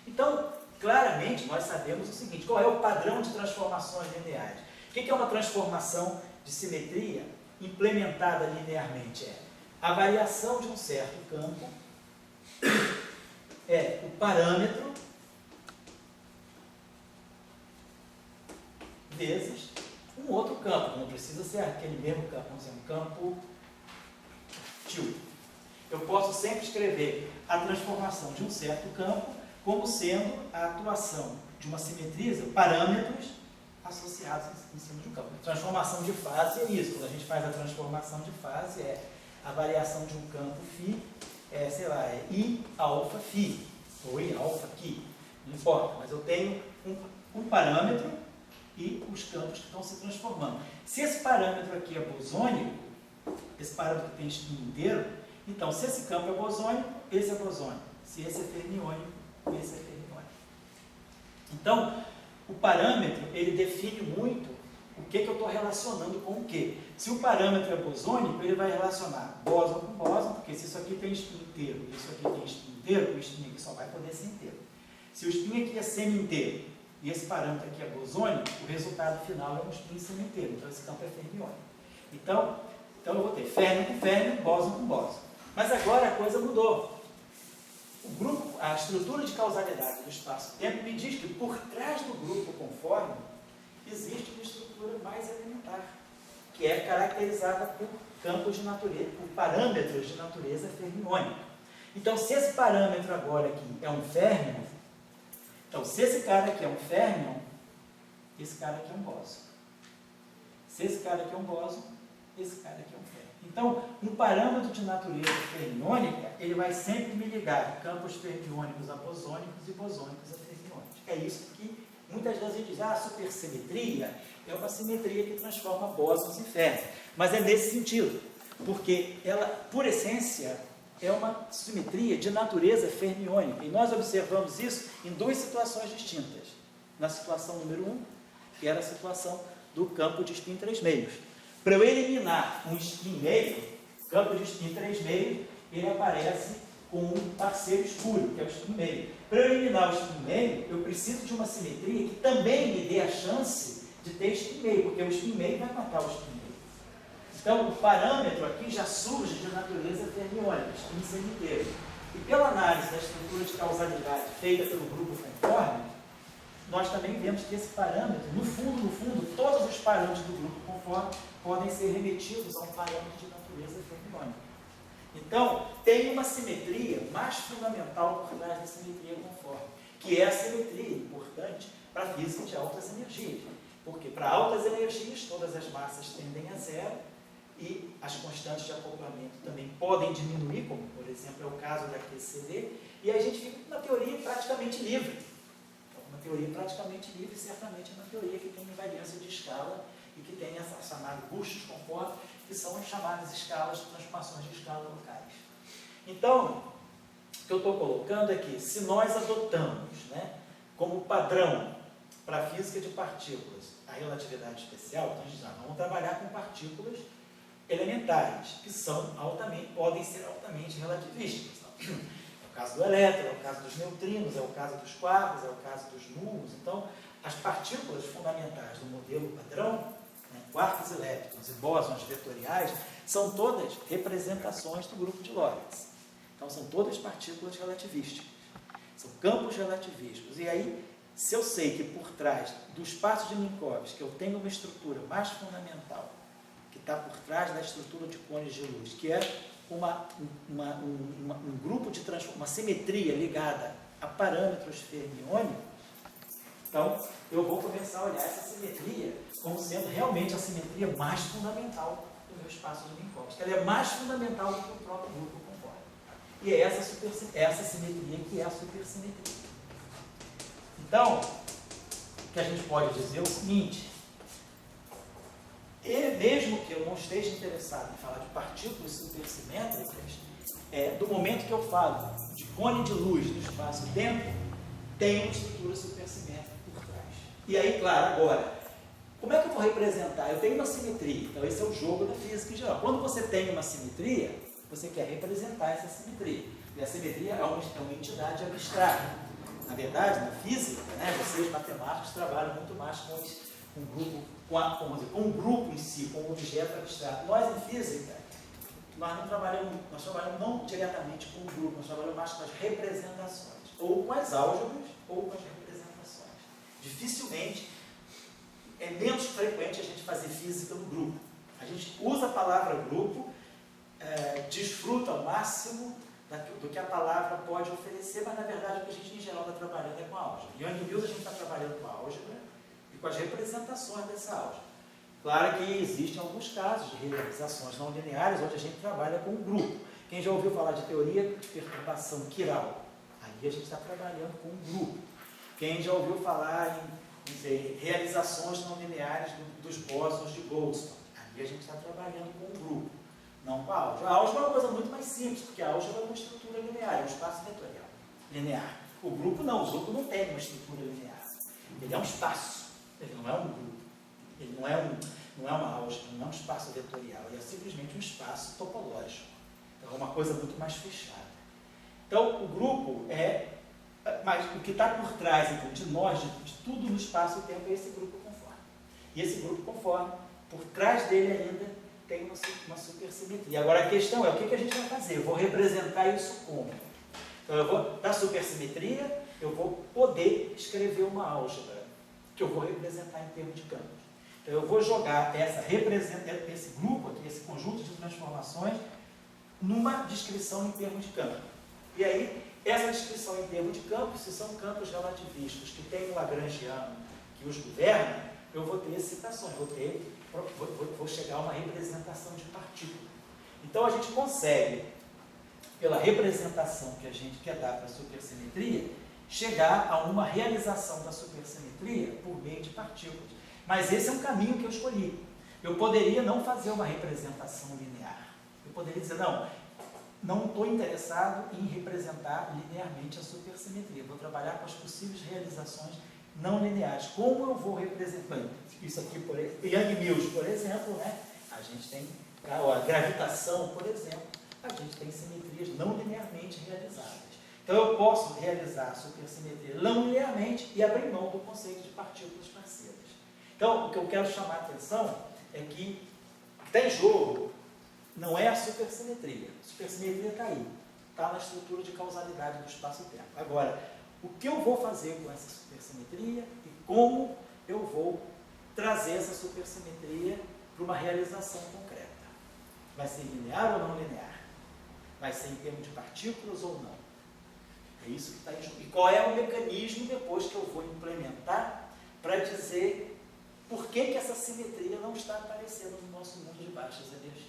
A: Então, claramente, nós sabemos o seguinte, qual é o padrão de transformações lineares? O que é uma transformação de simetria implementada linearmente? É a variação de um certo campo é o parâmetro vezes um outro campo, não precisa ser aquele mesmo campo, vamos dizer, um campo tilde. Eu posso sempre escrever a transformação de um certo campo como sendo a atuação de uma simetria, parâmetros associados em cima de um campo. Transformação de fase é isso. Quando a gente faz a transformação de fase, é a variação de um campo φ, sei lá, é I alfa φ, ou I alfa Q, não importa, mas eu tenho um parâmetro e os campos que estão se transformando. Se esse parâmetro aqui é bosônico, esse parâmetro que tem espinho inteiro, então se esse campo é bosônico, esse é bosônico. Se esse é fermiônico, esse é fermiônico. Então, o parâmetro, ele define muito o que eu estou relacionando com o que. Se o parâmetro é bosônico, ele vai relacionar bóson com bóson, porque se isso aqui tem espinho inteiro e isso aqui tem espinho inteiro, o espinho aqui só vai poder ser inteiro. Se o espinho aqui é semi-inteiro e esse parâmetro aqui é bosônico, o resultado final é um espinho semi-inteiro, então esse campo é fermiônico. Então eu vou ter férmio com férmio, bóson com bóson. Mas agora a coisa mudou. O grupo, a estrutura de causalidade do espaço-tempo me diz que por trás do grupo conforme existe uma estrutura mais elementar, que é caracterizada por campos de natureza, por parâmetros de natureza fermiônica. Então, se esse parâmetro agora aqui é um férmio, então se esse cara aqui é um férmio, esse cara aqui é um bóson. Se esse cara aqui é um bóson, esse cara aqui é um férmio. Então, um parâmetro de natureza fermiônica, ele vai sempre me ligar campos fermiônicos a bosônicos e bosônicos a fermiônicos. É isso que muitas vezes a gente diz, a supersimetria é uma simetria que transforma bósons em férmions. Mas é nesse sentido, porque ela, por essência, é uma simetria de natureza fermiônica. E nós observamos isso em duas situações distintas. Na situação número 1, que era a situação do campo de spin 3 meios. Para eu eliminar um spin meio, campo de spin 3 meios, ele aparece com um parceiro escuro, que é o spin meio. Para eu eliminar o spin meio, eu preciso de uma simetria que também me dê a chance de ter spin meio, porque o spin meio vai matar o spin meio. Então, o parâmetro aqui já surge de natureza fermiônica, spin semi-inteiro. E pela análise da estrutura de causalidade feita pelo grupo conforme, nós também vemos que esse parâmetro, no fundo, todos os parâmetros do grupo conforme podem ser remetidos a um parâmetro de natureza fermiônica. Então, tem uma simetria mais fundamental por trás da simetria conforme, que é a simetria importante para a física de altas energias. Porque para altas energias, todas as massas tendem a zero e as constantes de acoplamento também podem diminuir, como por exemplo é o caso da QCD, e a gente fica com uma teoria praticamente livre. Uma teoria praticamente livre, certamente é uma teoria que tem invariância de escala e que tem essa chamada Buchs conforme, que são as chamadas escalas, transformações de escala locais. Então, o que eu estou colocando é que, se nós adotamos como padrão para a física de partículas a relatividade especial, então a gente diz, vamos trabalhar com partículas elementares, que podem ser altamente relativísticas. É o caso do elétron, é o caso dos neutrinos, é o caso dos quarks, é o caso dos muons. Então, as partículas fundamentais do modelo padrão, quarks e leptons e bósons vetoriais, são todas representações do grupo de Lorentz. Então, são todas partículas relativísticas. São campos relativísticos. E aí, se eu sei que por trás do espaço de Minkowski eu tenho uma estrutura mais fundamental, que está por trás da estrutura de cones de luz, que é um grupo de transformação, uma simetria ligada a parâmetros fermiônicos, então eu vou começar a olhar essa simetria como sendo realmente a simetria mais fundamental do meu espaço de Minkowski. Ela é mais fundamental do que o próprio grupo conforme. E é essa simetria que é a supersimetria. Então, o que a gente pode dizer é o seguinte: mesmo que eu não esteja interessado em falar de partículas supersimétricas, do momento que eu falo de cone de luz no espaço-tempo, tem uma estrutura supersimétrica por trás. E aí, claro, agora, como é que eu vou representar? Eu tenho uma simetria, então esse é o jogo da física em geral. Quando você tem uma simetria, você quer representar essa simetria. E a simetria é uma entidade abstrata. Na verdade, na física, né, vocês matemáticos trabalham muito mais com um grupo, com um grupo em si, com um objeto abstrato. Nós, em física, nós trabalhamos não diretamente com o grupo, nós trabalhamos mais com as representações, ou com as álgebras, ou com as representações. Dificilmente, é menos frequente a gente fazer física no grupo. A gente usa a palavra grupo, desfruta ao máximo do que a palavra pode oferecer, mas na verdade o que a gente em geral está trabalhando é com a álgebra. Em Young Mills a gente está trabalhando com a álgebra e com as representações dessa álgebra. Claro que existem alguns casos de realizações não lineares onde a gente trabalha com um grupo. Quem já ouviu falar de teoria de perturbação quiral? Aí a gente está trabalhando com um grupo. Quem já ouviu falar em realizações não lineares dos bósons de Goldstone? Aí a gente está trabalhando com um grupo, não com a álgebra. A álgebra é uma coisa muito mais simples, porque a álgebra é uma estrutura linear, é um espaço vetorial linear. O grupo não, o grupo não tem uma estrutura linear. Ele é um espaço, ele não é um grupo. Ele não é uma álgebra, não é um espaço vetorial, ele é simplesmente um espaço topológico. Então é uma coisa muito mais fechada. Então o grupo mas o que está por trás então, de nós, de tudo no espaço e tempo, é esse grupo conforme. E esse grupo conforme, por trás dele ainda tem uma supersimetria. Agora a questão é o que a gente vai fazer? Eu vou representar isso como? Então eu vou, da supersimetria, eu vou poder escrever uma álgebra, que eu vou representar em termos de campos. Então, eu vou jogar esse grupo aqui, esse conjunto de transformações, numa descrição em termos de campo. E aí, essa descrição em termos de campos, se são campos relativistas que têm um lagrangiano que os governa, eu vou ter excitações, vou chegar a uma representação de partícula. Então, a gente consegue, pela representação que a gente quer dar para a supersimetria, chegar a uma realização da supersimetria por meio de partículas. Mas esse é um caminho que eu escolhi. Eu poderia não fazer uma representação linear. Eu poderia dizer, não estou interessado em representar linearmente a supersimetria. Eu vou trabalhar com as possíveis realizações não lineares. Como eu vou representar? Isso aqui, por exemplo, Young Mills, por exemplo, né? A gente tem a gravitação, por exemplo, a gente tem simetrias não linearmente realizadas. Então eu posso realizar a supersimetria não linearmente e abrir mão do conceito de partículas parceiras. Então, o que eu quero chamar a atenção é que o que está em jogo não é a supersimetria. A supersimetria está aí, está na estrutura de causalidade do espaço-tempo. Agora, o que eu vou fazer com essa supersimetria e como eu vou trazer essa supersimetria para uma realização concreta? Vai ser linear ou não linear? Vai ser em termos de partículas ou não? É isso que está em jogo. E qual é o mecanismo depois que eu vou implementar para dizer por que essa simetria não está aparecendo no nosso mundo de baixas energias?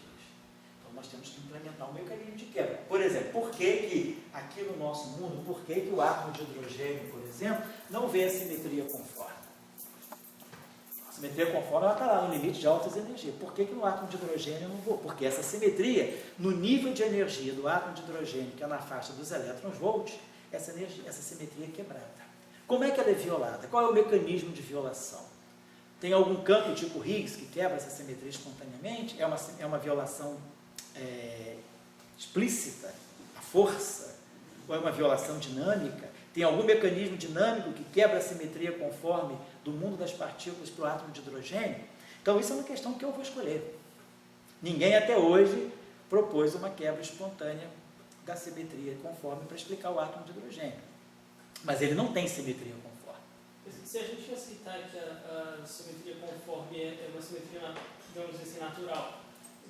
A: Então, nós temos que implementar um mecanismo de quebra. Por exemplo, por que aqui no nosso mundo, por que o átomo de hidrogênio, por exemplo, não vê a simetria conforme? A simetria conforme está lá no limite de altas energias. Por que no átomo de hidrogênio não vou? Porque essa simetria, no nível de energia do átomo de hidrogênio, que é na faixa dos elétrons-volts, essa simetria é quebrada. Como é que ela é violada? Qual é o mecanismo de violação? Tem algum campo tipo Higgs que quebra essa simetria espontaneamente? É uma violação explícita, a força? Ou é uma violação dinâmica? Tem algum mecanismo dinâmico que quebra a simetria conforme do mundo das partículas para o átomo de hidrogênio? Então, isso é uma questão que eu vou escolher. Ninguém até hoje propôs uma quebra espontânea da simetria conforme para explicar o átomo de hidrogênio. Mas ele não tem simetria conforme.
B: Se a gente aceitar que a simetria conforme é uma simetria, digamos assim, natural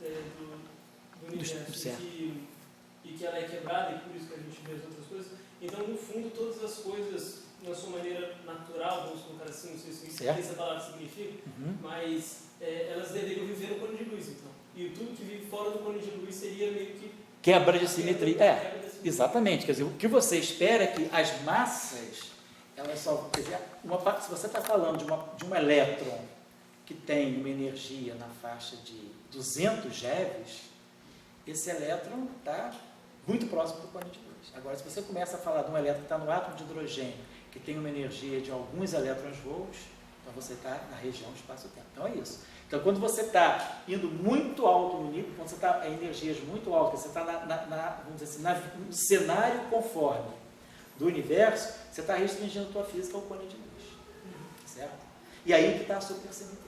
B: do universo e que ela é quebrada e por isso que a gente vê as outras coisas, então, no fundo, todas as coisas, na sua maneira natural, vamos colocar assim, não sei se essa palavra significa, mas elas deveriam viver no cone de luz, então. E tudo que vive fora do cone de luz seria meio que...
A: Quebra de simetria. Exatamente. Quer dizer, o que você espera é que as massas... Elas só, quer dizer, se você está falando de um elétron que tem uma energia na faixa de 200 GeVs, esse elétron está muito próximo do cone de luz. Agora, se você começa a falar de um elétron que está no átomo de hidrogênio, que tem uma energia de alguns elétrons-volts, Então você está na região espaço-tempo. Então é isso. Então quando você está indo muito alto no nível, quando você está em energias muito altas, você está vamos dizer assim, no cenário conforme do universo, você está restringindo a tua física ao cone de luz. Certo? E aí que está a supersimetria.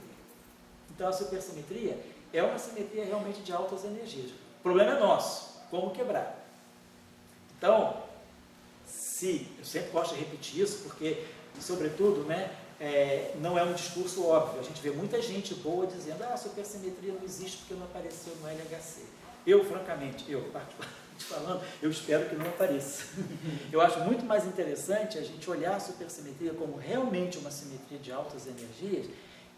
A: Então a supersimetria é uma simetria realmente de altas energias. O problema é nosso, como quebrar. Então, eu sempre gosto de repetir isso, porque, sobretudo, né, não é um discurso óbvio. A gente vê muita gente boa dizendo a supersimetria não existe porque não apareceu no LHC. Eu, francamente, particularmente falando, eu espero que não apareça. Eu acho muito mais interessante a gente olhar a supersimetria como realmente uma simetria de altas energias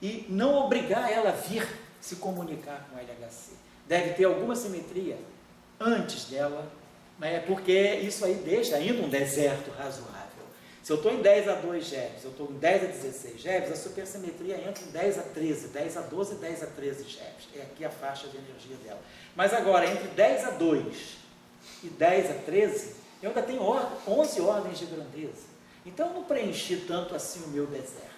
A: e não obrigar ela a vir se comunicar com o LHC. Deve ter alguma simetria antes dela, né, porque isso aí deixa ainda um deserto razoável. Se eu estou em 10 a 2 GeV, eu estou em 10 a 16 GeV, a supersimetria entra em 10 a 13, 10 a 12 e 10 a 13 GeV. É aqui a faixa de energia dela. Mas agora, entre 10 a 2 e 10 a 13, eu ainda tenho 11 ordens de grandeza. Então, eu não preenchi tanto assim o meu deserto.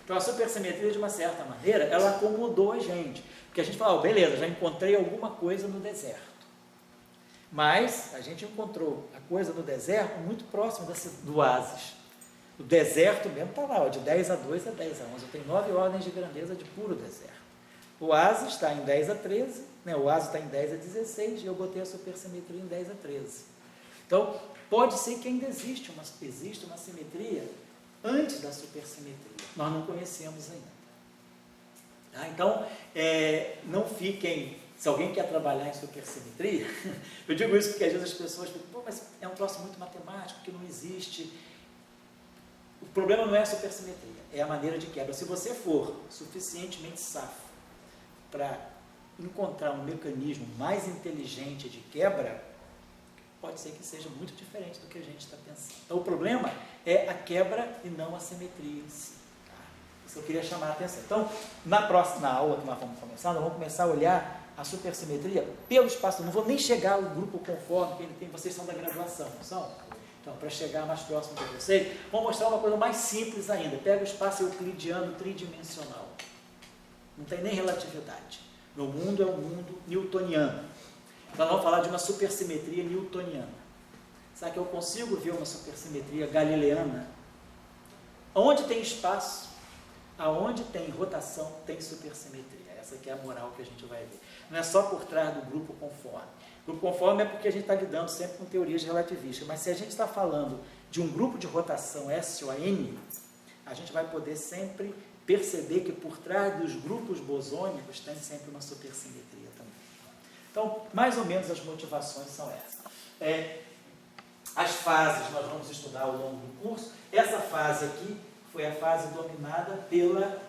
A: Então, a supersimetria, de uma certa maneira, ela acomodou a gente. Porque a gente fala, beleza, já encontrei alguma coisa no deserto. Mas a gente encontrou a coisa no deserto muito próximo do oásis. O deserto mesmo está lá, de 10 a 2 a 10 a 11. Eu tenho 9 ordens de grandeza de puro deserto. O oásis está em 10 a 13, né? O oásis está em 10 a 16 e eu botei a supersimetria em 10 a 13. Então, pode ser que ainda exista uma simetria antes da supersimetria. Nós não conhecemos ainda. Tá? Então, não fiquem... Se alguém quer trabalhar em supersimetria, eu digo isso porque às vezes as pessoas ficam, pô, mas é um troço muito matemático, que não existe. O problema não é a supersimetria, é a maneira de quebra. Se você for suficientemente safo para encontrar um mecanismo mais inteligente de quebra, pode ser que seja muito diferente do que a gente está pensando. Então o problema é a quebra e não a simetria em si. Tá? Isso eu queria chamar a atenção. Então, na próxima aula que nós vamos começar a olhar a supersimetria pelo espaço. Eu não vou nem chegar ao grupo conforme que ele tem. Vocês são da graduação, não são? Então, para chegar mais próximo de vocês, vou mostrar uma coisa mais simples ainda. Pega o espaço euclidiano tridimensional. Não tem nem relatividade. Meu mundo é um mundo newtoniano. Então, vamos falar de uma supersimetria newtoniana. Sabe que eu consigo ver uma supersimetria galileana? Onde tem espaço, aonde tem rotação, tem supersimetria. Essa aqui é a moral que a gente vai ver. Não é só por trás do grupo conforme. O grupo conforme é porque a gente está lidando sempre com teorias relativísticas, mas se a gente está falando de um grupo de rotação SON, a gente vai poder sempre perceber que por trás dos grupos bosônicos tem sempre uma supersimetria também. Então, mais ou menos as motivações são essas. As fases nós vamos estudar ao longo do curso. Essa fase aqui foi a fase dominada pela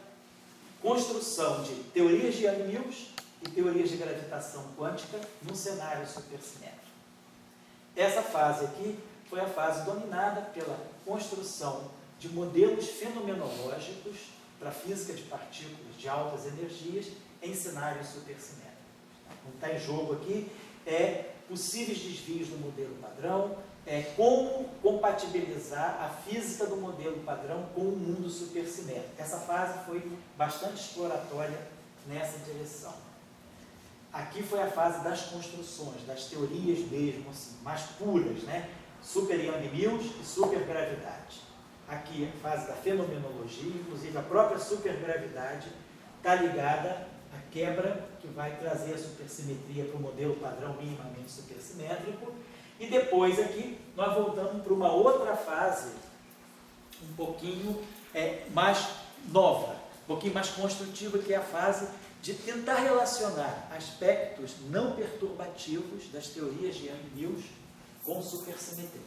A: construção de teorias de Yang-Mills e teorias de gravitação quântica no cenário supersimétrico. Essa fase aqui foi a fase dominada pela construção de modelos fenomenológicos para a física de partículas de altas energias em cenários supersimétricos. O que está em jogo aqui é possíveis desvios do modelo padrão, como compatibilizar a física do modelo padrão com o mundo supersimétrico. Essa fase foi bastante exploratória nessa direção. Aqui foi a fase das construções, das teorias mesmo, assim, mais puras, né? Super Yang-Mills e supergravidade. Aqui a fase da fenomenologia, inclusive a própria supergravidade está ligada à quebra que vai trazer a supersimetria para o modelo padrão minimamente supersimétrico. E depois aqui nós voltamos para uma outra fase um pouquinho mais nova, um pouquinho mais construtiva, que é a fase de tentar relacionar aspectos não perturbativos das teorias de Yang-Mills com supersimetria.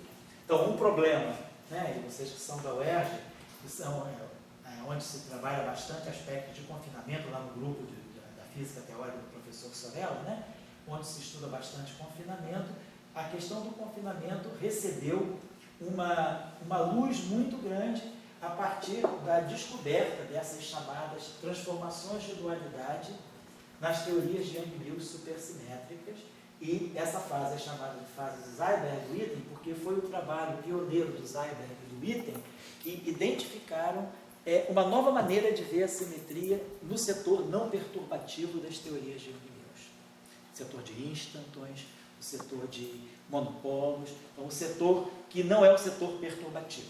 A: Então, um problema, né, e vocês que são da UERJ, que são onde se trabalha bastante aspectos de confinamento, lá no grupo da física teórica do professor Sorella, né, onde se estuda bastante confinamento, a questão do confinamento recebeu uma luz muito grande a partir da descoberta dessas chamadas transformações de dualidade nas teorias de Yang-Mills supersimétricas, e essa fase é chamada de fase de Seiberg-Witten, porque foi o trabalho pioneiro do Seiberg e do Witten que identificaram uma nova maneira de ver a simetria no setor não perturbativo das teorias de Young-Mills. O setor de instantões, o setor de monopolos, então o setor que não é o setor perturbativo,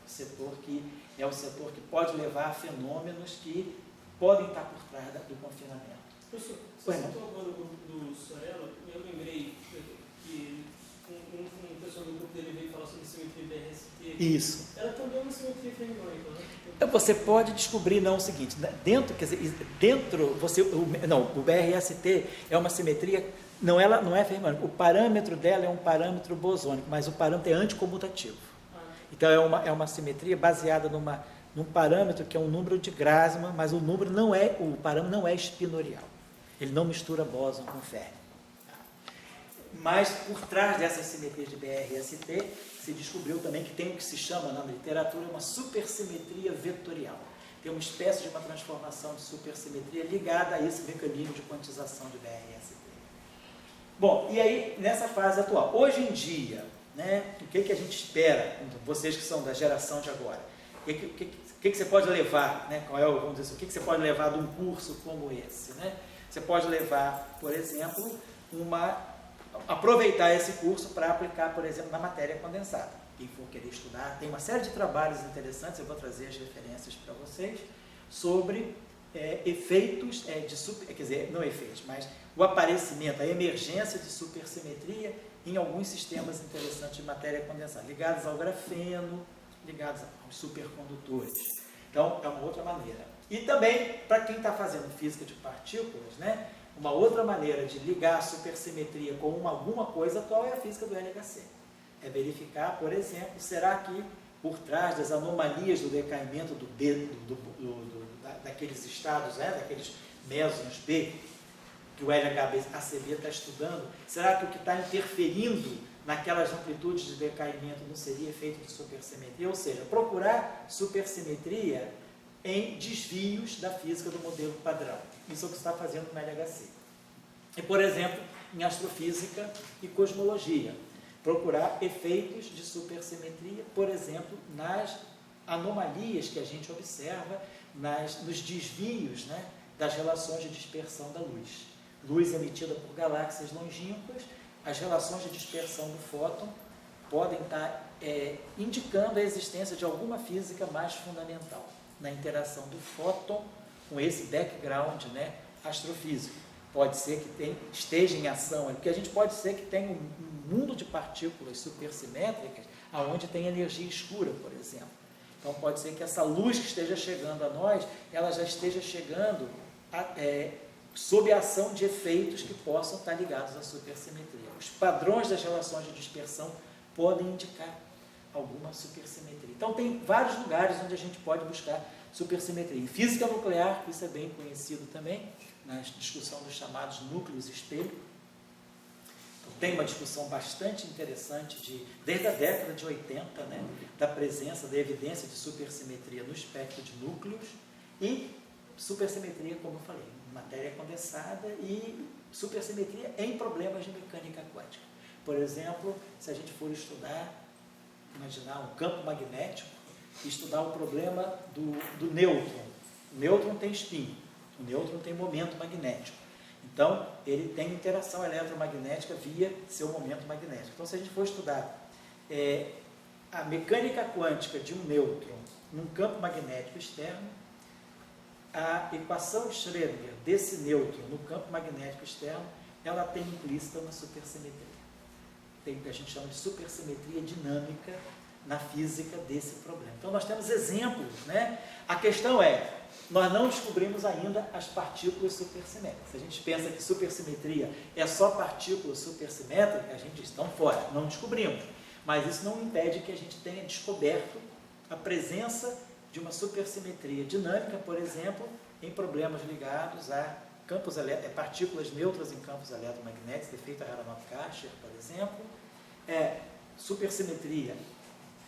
A: o setor que é o setor que pode levar a fenômenos que podem estar por trás do confinamento.
B: Professor, você citou agora o grupo do Sorella, eu lembrei que uma pessoa do grupo dele veio falar sobre simetria BRST.
A: Isso.
B: Ela também é uma simetria fermiônica, né?
A: Você pode descobrir, não, o seguinte, o BRST é uma simetria, ela não é fermiônica, o parâmetro dela é um parâmetro bosônico, mas o parâmetro é anticomutativo. Então é uma simetria baseada num parâmetro que é um número de Grassmann, mas o parâmetro não é espinorial. Ele não mistura bóson com férmio. Mas por trás dessas simetrias de BRST se descobriu também que tem o que se chama na literatura uma supersimetria vetorial. Tem uma espécie de uma transformação de supersimetria ligada a esse mecanismo de quantização de BRST. Bom, e aí nessa fase atual, hoje em dia, né, o que a gente espera, vocês que são da geração de agora, o que você pode levar, né, vamos dizer assim, o que você pode levar de um curso como esse, né? Você pode levar, por exemplo, aproveitar esse curso para aplicar, por exemplo, na matéria condensada. Quem for querer estudar, tem uma série de trabalhos interessantes, eu vou trazer as referências para vocês, sobre efeitos não efeitos, mas o aparecimento, a emergência de supersimetria em alguns sistemas interessantes de matéria condensada, ligados ao grafeno, ligados aos supercondutores. Então, é uma outra maneira. E também, para quem está fazendo física de partículas, né, uma outra maneira de ligar a supersimetria com alguma coisa atual é a física do LHC. É verificar, por exemplo, será que por trás das anomalias do decaimento daqueles estados, né, daqueles mesons B, que o LHCb está estudando, será que o que está interferindo naquelas amplitudes de decaimento não seria efeito de supersimetria? Ou seja, procurar supersimetria em desvios da física do modelo padrão. Isso é o que se está fazendo no LHC. E, por exemplo, em astrofísica e cosmologia, procurar efeitos de supersimetria, por exemplo, nas anomalias que a gente observa, nos desvios, né, das relações de dispersão da luz. Luz emitida por galáxias longínquas, as relações de dispersão do fóton podem estar indicando a existência de alguma física mais fundamental na interação do fóton com esse background, né, astrofísico. Pode ser que esteja em ação, porque a gente pode ser que tenha um mundo de partículas supersimétricas onde tem energia escura, por exemplo. Então pode ser que essa luz que esteja chegando a nós, ela já esteja chegando sob a ação de efeitos que possam estar ligados à supersimetria. Os padrões das relações de dispersão podem indicar alguma supersimetria. Então tem vários lugares onde a gente pode buscar supersimetria. Em física nuclear, isso é bem conhecido também, na discussão dos chamados núcleos espelho. Então, tem uma discussão bastante interessante desde a década de 80, né, da presença, da evidência de supersimetria no espectro de núcleos e supersimetria, como eu falei, em matéria condensada e supersimetria em problemas de mecânica quântica. Por exemplo, se a gente for imaginar um campo magnético, estudar o problema do nêutron. O nêutron tem spin, o nêutron tem momento magnético. Então, ele tem interação eletromagnética via seu momento magnético. Então, se a gente for estudar a mecânica quântica de um nêutron num campo magnético externo, a equação de Schrödinger desse nêutron no campo magnético externo, ela tem implícita uma supersimetria. Tem o que a gente chama de supersimetria dinâmica na física desse problema. Então, nós temos exemplos, né? A questão nós não descobrimos ainda as partículas supersimétricas. Se a gente pensa que supersimetria é só partículas supersimétricas, a gente diz, estão fora, não descobrimos. Mas isso não impede que a gente tenha descoberto a presença de uma supersimetria dinâmica, por exemplo, em problemas ligados a partículas neutras em campos eletromagnéticos, efeito Aharonov-Karcher, por exemplo, supersimetria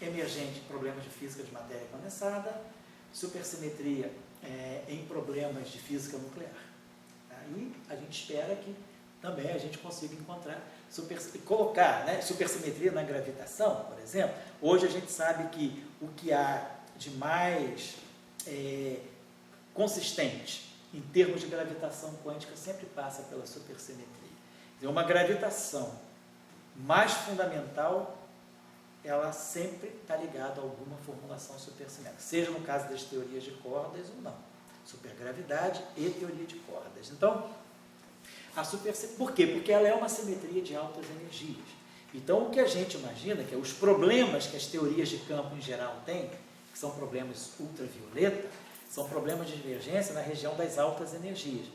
A: emergente em problemas de física de matéria condensada, supersimetria em problemas de física nuclear. Aí a gente espera que também a gente consiga encontrar, colocar, né, supersimetria na gravitação, por exemplo. Hoje a gente sabe que o que há de mais consistente em termos de gravitação quântica sempre passa pela supersimetria. Uma gravitação mais fundamental, ela sempre está ligada a alguma formulação supersimétrica, seja no caso das teorias de cordas ou não. Supergravidade e teoria de cordas. Então, por quê? Porque ela é uma simetria de altas energias. Então, o que a gente imagina, que é os problemas que as teorias de campo em geral têm, que são problemas ultravioleta, são problemas de divergência na região das altas energias.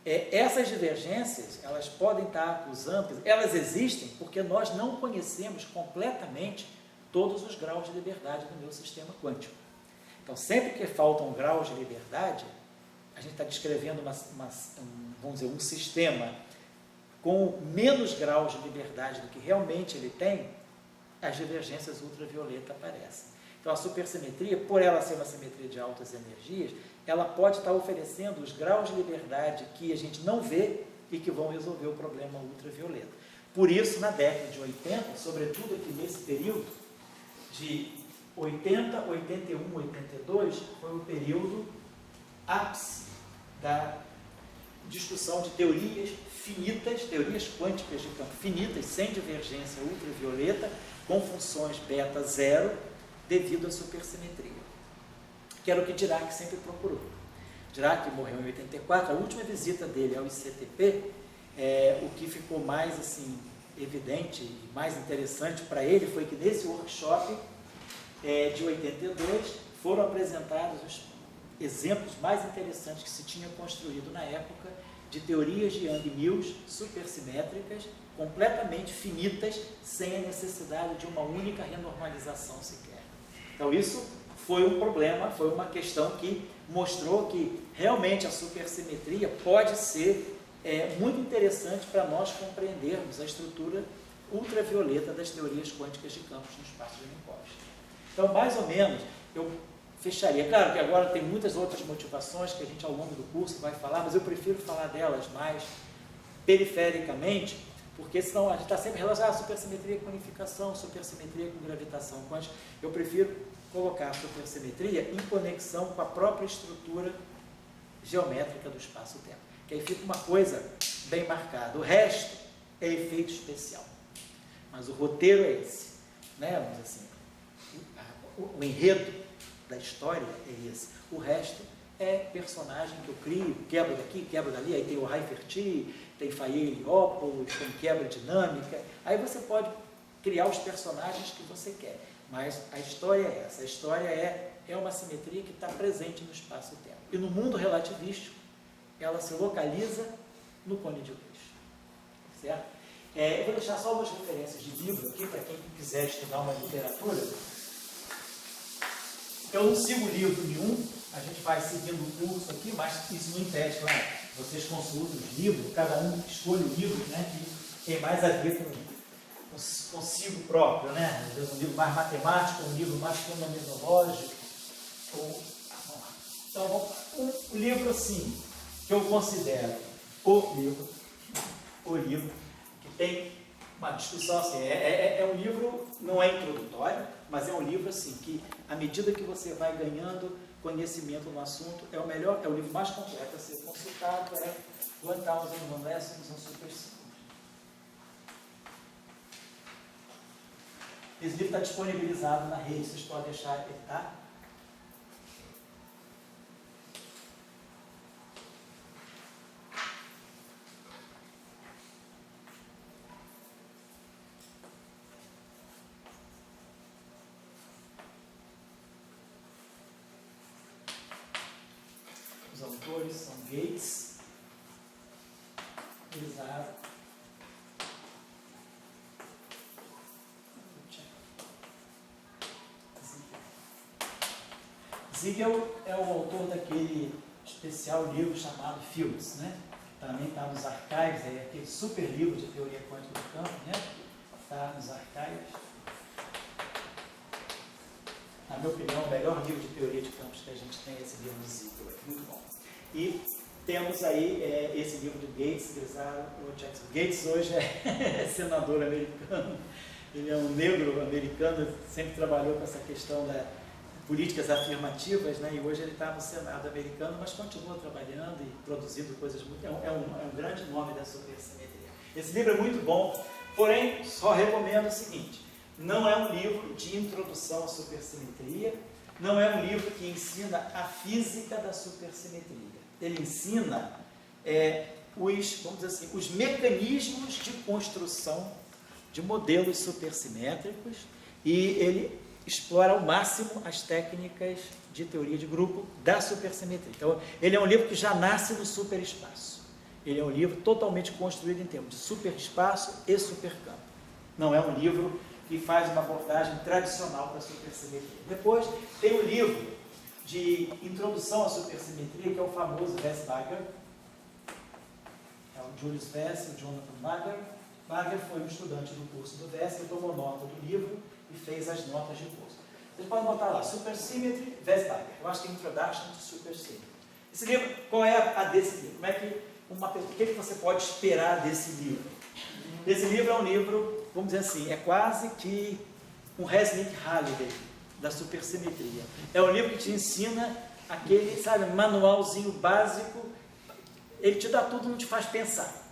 A: Essas divergências, elas podem estar acusando, elas existem porque nós não conhecemos completamente todos os graus de liberdade do meu sistema quântico. Então, sempre que faltam graus de liberdade, a gente está descrevendo vamos dizer, um sistema com menos graus de liberdade do que realmente ele tem, as divergências ultravioleta aparecem. Então, a supersimetria, por ela ser uma simetria de altas energias, ela pode estar oferecendo os graus de liberdade que a gente não vê e que vão resolver o problema ultravioleta. Por isso, na década de 80, sobretudo aqui nesse período, de 80, 81, 82, foi o período ápice da discussão de teorias finitas, teorias quânticas de campo finitas, sem divergência ultravioleta, com funções beta zero, devido à supersimetria, que era o que Dirac sempre procurou. Dirac morreu em 84, a última visita dele ao ICTP, o que ficou mais assim, evidente e mais interessante para ele foi que nesse workshop de 82 foram apresentados os exemplos mais interessantes que se tinha construído na época de teorias de Yang-Mills supersimétricas, completamente finitas, sem a necessidade de uma única renormalização sequer. Então isso foi um problema, foi uma questão que mostrou que realmente a supersimetria pode ser muito interessante para nós compreendermos a estrutura ultravioleta das teorias quânticas de campos no espaço de Minkowski. Então, mais ou menos, eu fecharia. Claro que agora tem muitas outras motivações que a gente ao longo do curso vai falar, mas eu prefiro falar delas mais perifericamente, porque senão a gente está sempre relacionado a supersimetria com unificação, supersimetria com gravitação quântica. Eu prefiro colocar a supersimetria em conexão com a própria estrutura geométrica do espaço-tempo, que aí fica uma coisa bem marcada. O resto é efeito especial, mas o roteiro é esse, né? Vamos dizer assim, o enredo da história é esse. O resto é personagem que eu crio, quebra daqui, quebra dali, aí tem o Rafferty, tem Fayet-Heliopoulos, tem quebra dinâmica, aí você pode criar os personagens que você quer, mas a história é essa, a história é uma simetria que está presente no espaço-tempo. E no mundo relativístico, ela se localiza no cone de Lewis, certo? Eu vou deixar só umas referências de livro aqui, para quem quiser estudar uma literatura. Eu não sigo livro nenhum, a gente vai seguindo o curso aqui, mas isso não impede, claro. Vocês consultam os livros, cada um escolhe o livro, né, que tem mais a ver consigo próprio, né? Às vezes um livro mais matemático, um livro mais fenomenológico. Então, um livro assim, que eu considero o livro que tem uma discussão assim, é um livro, não é introdutório, mas é um livro assim, que à medida que você vai ganhando conhecimento no assunto, é o melhor, é o livro mais completo a ser consultado, é 1001 Lessons on Supersymmetry. Esse livro está disponibilizado na rede, vocês podem achar ele, tá? Os autores são Gates, Grizzaro, Siegel é o autor daquele especial livro chamado Fields, né? Também está nos arquivos, é aquele super livro de teoria quântica do campo, né? Está nos arquivos. Na minha opinião, o melhor livro de teoria de campos que a gente tem é esse livro do Siegel, é muito bom. E temos aí esse livro do Gates, Gates hoje é senador americano, ele é um negro americano, sempre trabalhou com essa questão da políticas afirmativas, né? E hoje ele está no Senado americano, mas continua trabalhando e produzindo coisas muito... É um grande nome da supersimetria. Esse livro é muito bom, porém, só recomendo o seguinte: não é um livro de introdução à supersimetria, não é um livro que ensina a física da supersimetria. Ele ensina vamos dizer assim, os mecanismos de construção de modelos supersimétricos, e ele explora ao máximo as técnicas de teoria de grupo da supersimetria. Então, ele é um livro que já nasce no superespaço. Ele é um livro totalmente construído em termos de superespaço e supercampo. Não é um livro que faz uma abordagem tradicional para a supersimetria. Depois, tem o livro de introdução à supersimetria, que é o famoso Wess-Bagger. É o Julius Wess e o Jonathan Bagger. Bagger foi um estudante do curso do Wess, que tomou nota do livro e fez as notas de curso. Vocês podem botar lá, Supersymmetry, Wess-Bagger. Eu acho que é Introduction to Supersymmetry. Esse livro, qual é a desse livro? O que você pode esperar desse livro? Esse livro é um livro, vamos dizer assim, é quase que um Resnick Halliday da supersimetria. É um livro que te ensina aquele, sabe, manualzinho básico. Ele te dá tudo, não te faz pensar.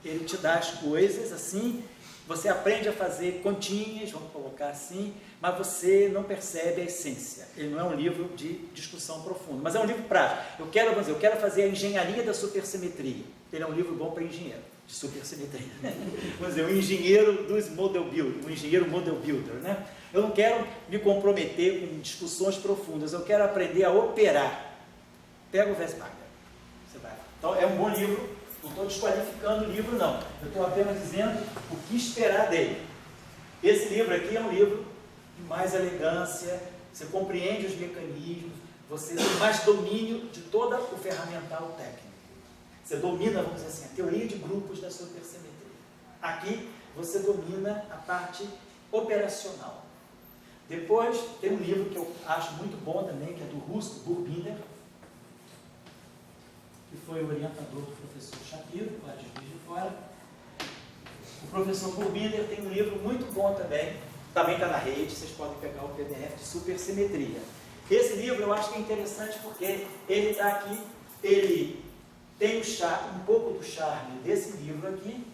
A: Ele te dá as coisas assim, você aprende a fazer continhas, vamos colocar assim, mas você não percebe a essência. Ele não é um livro de discussão profunda, mas é um livro prático. Eu quero fazer a engenharia da supersimetria. Ele é um livro bom para engenheiro de supersimetria. Vamos dizer, o engenheiro dos model builder, o engenheiro model builder, né? Eu não quero me comprometer com discussões profundas, eu quero aprender a operar. Pega o Wess-Bagger. Então, é um bom livro. Não estou desqualificando o livro, não. Eu estou apenas dizendo o que esperar dele. Esse livro aqui é um livro de mais elegância, você compreende os mecanismos, você tem mais domínio de todo o ferramental técnico. Você domina, vamos dizer assim, a teoria de grupos da supersimetria. Aqui, você domina a parte operacional. Depois, tem um livro que eu acho muito bom também, que é do russo, Burbinder, que foi o orientador do professor Shapiro, lá de Juiz de Fora. O professor Burbinder tem um livro muito bom também está na rede, vocês podem pegar o PDF de supersimetria. Esse livro eu acho que é interessante porque ele está aqui, ele tem um pouco do charme desse livro aqui,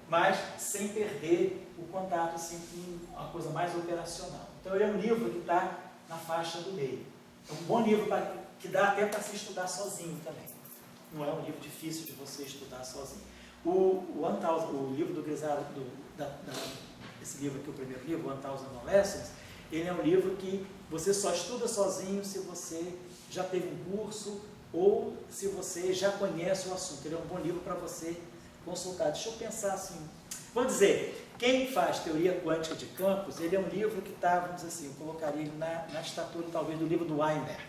A: mas sem perder o contato assim, com uma coisa mais operacional. Então ele é um livro que está na faixa do meio. É um bom livro que dá até para se estudar sozinho também. Não é um livro difícil de você estudar sozinho. O livro do Grisalho, esse livro aqui, o primeiro livro, 1000 Lessons, ele é um livro que você só estuda sozinho se você já teve um curso ou se você já conhece o assunto. Ele é um bom livro para você consultar. Deixa eu pensar assim. Vamos dizer, quem faz teoria quântica de campos, ele é um livro que está, vamos dizer assim, eu colocaria ele na estatura talvez do livro do Weinberg.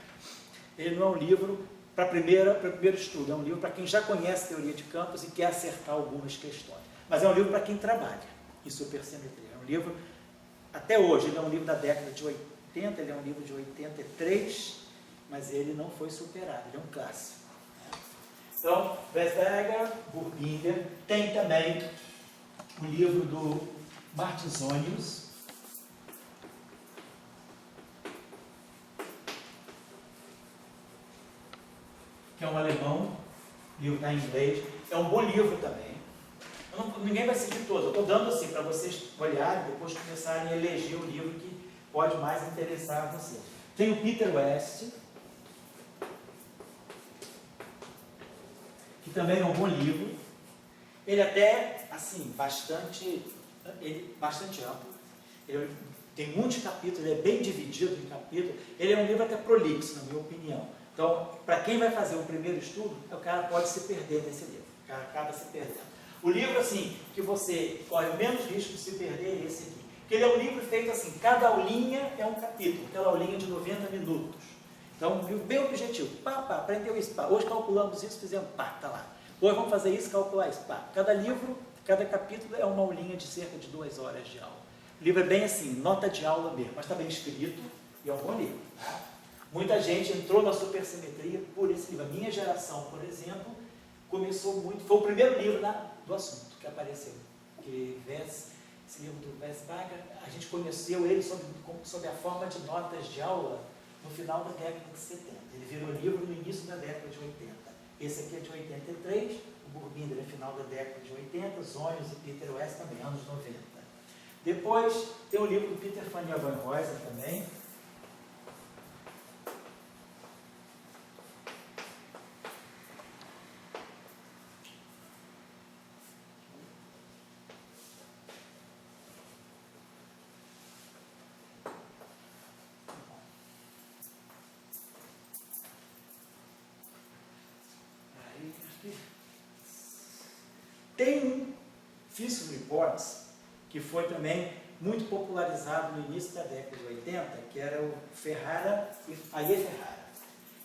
A: Ele não é um livro para primeiro estudo, é um livro para quem já conhece teoria de campos e quer acertar algumas questões. Mas é um livro para quem trabalha em supersimetria. É um livro, até hoje, ele é um livro da década de 80, ele é um livro de 83, mas ele não foi superado, ele é um clássico. Então, Wess-Bagger, Burbinder, tem também o livro do Martizonius, que é um alemão, o livro está em inglês, é um bom livro também. Ninguém vai seguir todo, eu estou dando assim para vocês olharem e depois começarem a eleger o livro que pode mais interessar vocês. Tem o Peter West, que também é um bom livro. Ele até, assim, bastante amplo. Ele tem muitos capítulos, ele é bem dividido em capítulos. Ele é um livro até prolixo, na minha opinião. Então, para quem vai fazer o primeiro estudo, o cara pode se perder nesse livro. O cara acaba se perdendo. O livro, assim, que você corre o menos risco de se perder é esse aqui. Porque ele é um livro feito assim, cada aulinha é um capítulo, aquela aulinha de 90 minutos. Então, um livro bem objetivo. Aprendeu isso, hoje calculamos isso, fizemos, está lá. Hoje vamos fazer isso, calcular isso, Cada livro, cada capítulo é uma aulinha de cerca de 2 horas de aula. O livro é bem assim, nota de aula mesmo, mas está bem escrito e é um bom livro. Tá? Muita gente entrou na supersimetria por esse livro. A minha geração, por exemplo, começou muito, foi o primeiro livro do assunto que apareceu. Esse livro do Wess-Bagger, a gente conheceu ele sob a forma de notas de aula no final da década de 70. Ele virou livro no início da década de 80. Esse aqui é de 83, o Burbinder é final da década de 80, Zonius e Peter West também, anos 90. Depois tem o livro do Peter van Nieuwenhuizen também. Tem um Fiscal Reports, que foi também muito popularizado no início da década de 80, que era o Ferrara e Aie Ferrara.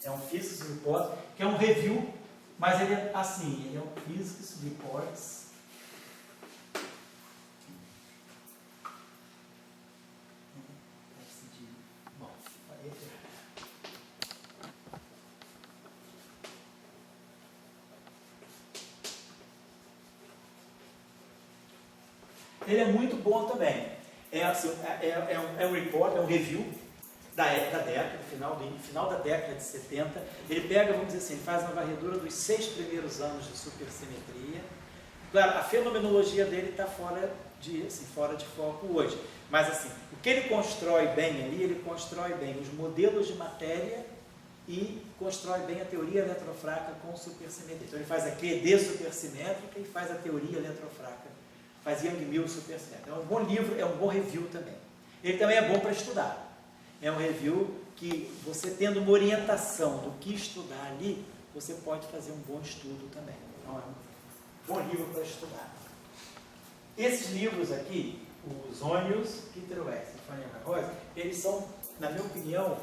A: É um Fiscal Report, que é um review, mas ele é assim, ele é um Fiscal Reports. Bom, Aie Ferrara. Ele é muito bom também. É um report, é um review da década, final da década de 70. Ele pega, vamos dizer assim, faz uma varredura dos 6 primeiros anos de supersimetria. Claro, a fenomenologia dele está fora de foco hoje. Mas assim, o que ele constrói bem ali, ele constrói bem os modelos de matéria e constrói bem a teoria eletrofraca com supersimetria. Então ele faz a QED supersimétrica e faz a teoria eletrofraca. Faz Yang-Mills supersimétrica. É um bom livro, é um bom review também. Ele também é bom para estudar. É um review que você tendo uma orientação do que estudar ali, você pode fazer um bom estudo também. Então é um bom livro para estudar. Esses livros aqui, os Zonius, Peter West e Van Nieuwenhuizen, eles são, na minha opinião,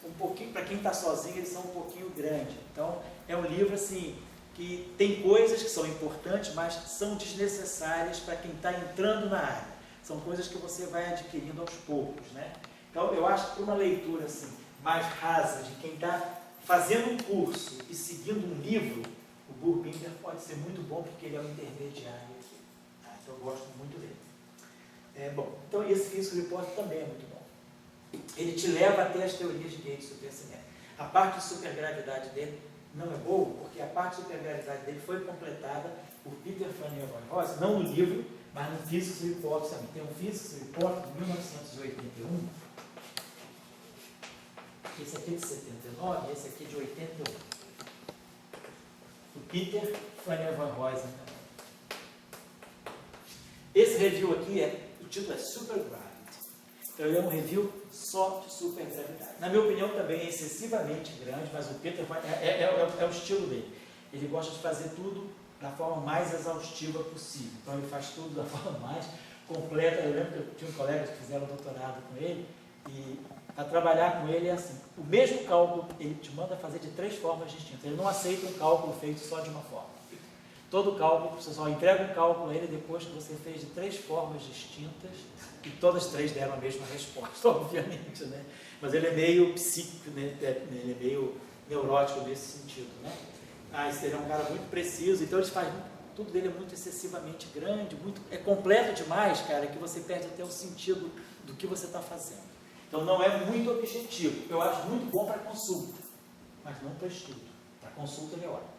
A: um pouquinho, para quem está sozinho, eles são um pouquinho grandes. Então, é um livro assim, que tem coisas que são importantes, mas são desnecessárias para quem está entrando na área. São coisas que você vai adquirindo aos poucos, né? Então, eu acho que uma leitura assim, mais rasa, de quem está fazendo um curso e seguindo um livro, o Burbinder pode ser muito bom, porque ele é um intermediário aqui. Tá? Então, eu gosto muito dele. Bom, então esse Fiscal Report também é muito bom. Ele te leva até as teorias de Gates supersimétrica. A parte de supergravidade dele não é boa, porque a parte de supergravidade dele foi completada por Peter van Nieuwenhuizen, não no livro, mas no Fiscal Report também. Tem um Fiscal Report de 1981, esse aqui é de 79, esse aqui é de 81. O Peter van Nieuwenhuizen também. Esse review aqui, o título é Supergravity. Então ele é um review só de supergravidade. Na minha opinião também é excessivamente grande, mas o Peter é o estilo dele. Ele gosta de fazer tudo da forma mais exaustiva possível. Então ele faz tudo da forma mais completa. Eu lembro que eu tinha um colega que fizeram doutorado com ele, e para trabalhar com ele é assim, o mesmo cálculo ele te manda fazer de 3 formas distintas. Ele não aceita um cálculo feito só de uma forma. Todo cálculo, você só entrega um cálculo a ele depois que você fez de 3 formas distintas, e todas 3 deram a mesma resposta, obviamente, né? Mas ele é meio psíquico, né? Ele é meio neurótico nesse sentido, né? Ele é um cara muito preciso, então ele faz, tudo dele é muito excessivamente grande, é completo demais, cara, que você perde até o sentido do que você está fazendo. Então não é muito objetivo. Eu acho muito bom para consulta, mas não para estudo. Para consulta ele é ótimo.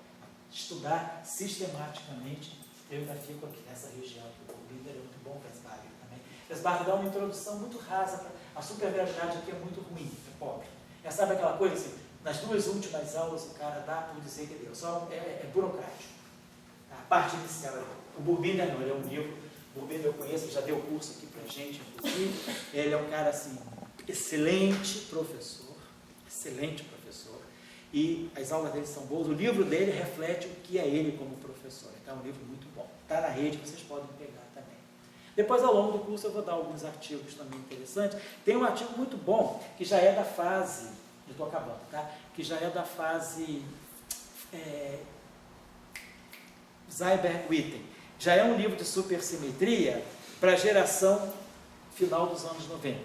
A: Estudar sistematicamente, eu ainda fico aqui nessa região, que o Burbinder é muito bom, Vesbarger também. Vesbarger dá uma introdução muito rasa, a supergravidade aqui é muito ruim, é pobre. Sabe aquela coisa assim, nas 2 últimas aulas o cara dá por dizer que deu, só é burocrático. A parte inicial, o Burbinder não, ele é um livro, o Burbinder eu conheço, já deu curso aqui pra gente, inclusive, ele é um cara assim, excelente professor, e as aulas dele são boas. O livro dele reflete o que é ele como professor. Então é um livro muito bom. Está na rede, vocês podem pegar também. Depois, ao longo do curso, eu vou dar alguns artigos também interessantes. Tem um artigo muito bom, que já é da fase, eu estou acabando, tá? Que já é da fase Seiberg-Witten. Já é um livro de supersimetria para a geração final dos anos 90.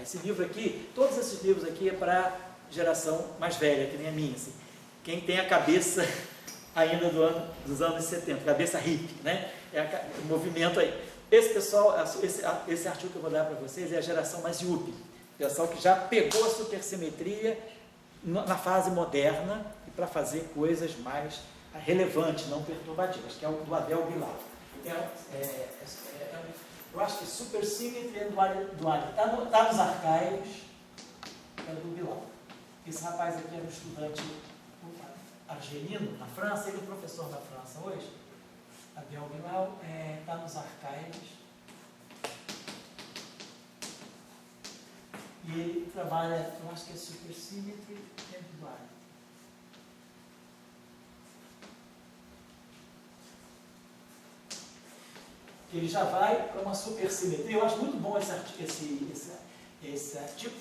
A: Esse livro aqui, todos esses livros aqui é para geração mais velha, que nem a minha, assim. Quem tem a cabeça ainda dos anos 70, cabeça hippie, né? O movimento aí. Esse pessoal, esse artigo que eu vou dar para vocês é a geração mais yuppie, pessoal que já pegou a supersimetria na fase moderna e para fazer coisas mais relevantes, não perturbativas, que é o do Abel Bilal. Eu acho que supersymmetry and duality está nos arcaicos, é do Bilal. Esse rapaz aqui era um estudante argelino na França, ele é professor da França hoje. Abel Bilal está nos arcaicos. E ele trabalha, eu acho que é supersymmetry and duality. Ele já vai para uma supersimetria. Eu acho muito bom esse artigo.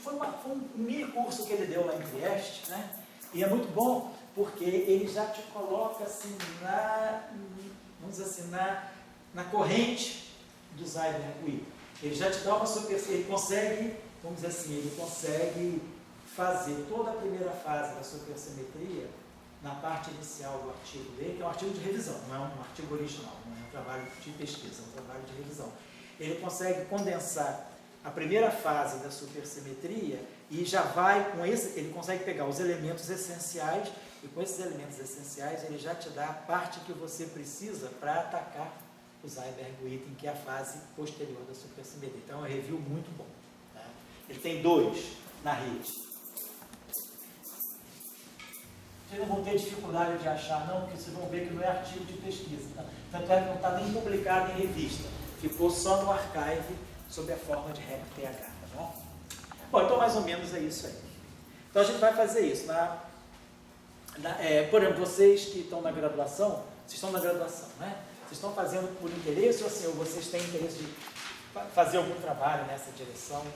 A: Foi um mini curso que ele deu lá em Trieste, né? E é muito bom porque ele já te coloca assim vamos dizer assim, na corrente do Seiberg-Witten. Ele já te dá uma supersimetria, ele consegue, vamos dizer assim, ele consegue fazer toda a primeira fase da supersimetria na parte inicial do artigo dele, que é um artigo de revisão, não é um artigo original, não é um trabalho de pesquisa, é um trabalho de revisão. Ele consegue condensar a primeira fase da supersimetria e já vai com ele consegue pegar os elementos essenciais e com esses elementos essenciais ele já te dá a parte que você precisa para atacar o Seiberg-Witten, que é a fase posterior da supersimetria. Então é um review muito bom. Tá? Ele tem 2 na rede. Vocês não vão ter dificuldade de achar, não, porque vocês vão ver que não é artigo de pesquisa. Tá? Tanto é que não está nem publicado em revista. Ficou só no archive, sob a forma de REC-PH, tá bom? Bom, então mais ou menos é isso aí. Então a gente vai fazer isso. Por exemplo, vocês que estão na graduação, vocês estão na graduação, né? Vocês estão fazendo por interesse ou assim, ou vocês têm interesse de fazer algum trabalho nessa direção?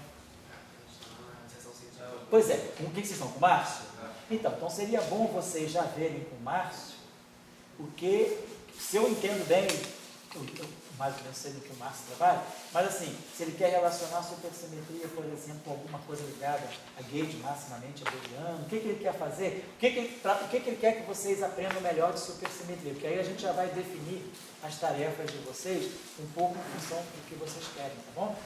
A: Pois é, com o que vocês estão? Com o Márcio? Então seria bom vocês já verem com o Márcio, porque se eu entendo bem, mais ou menos sei do que o Márcio trabalha, mas assim, se ele quer relacionar a supersimetria, por exemplo, com alguma coisa ligada a gauge maximamente abeliano, o que ele quer fazer? O que ele quer que vocês aprendam melhor de supersimetria? Porque aí a gente já vai definir as tarefas de vocês um pouco em função do que vocês querem, tá bom?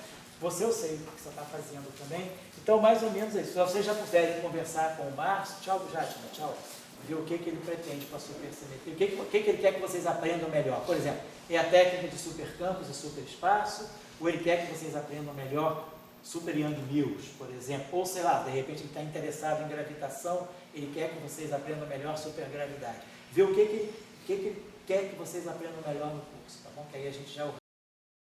A: Eu sei o que você está fazendo também. Então, mais ou menos isso. Se vocês já puderem conversar com o Márcio, tchau, Játima, tchau. Ver o que ele pretende para a supersimetria. O que ele quer que vocês aprendam melhor. Por exemplo, é a técnica de supercampos e superespaço, ou ele quer que vocês aprendam melhor super Young Mills, por exemplo. Ou, sei lá, de repente ele está interessado em gravitação, ele quer que vocês aprendam melhor supergravidade. Ver o que ele quer que vocês aprendam melhor no curso, tá bom? Que aí a gente já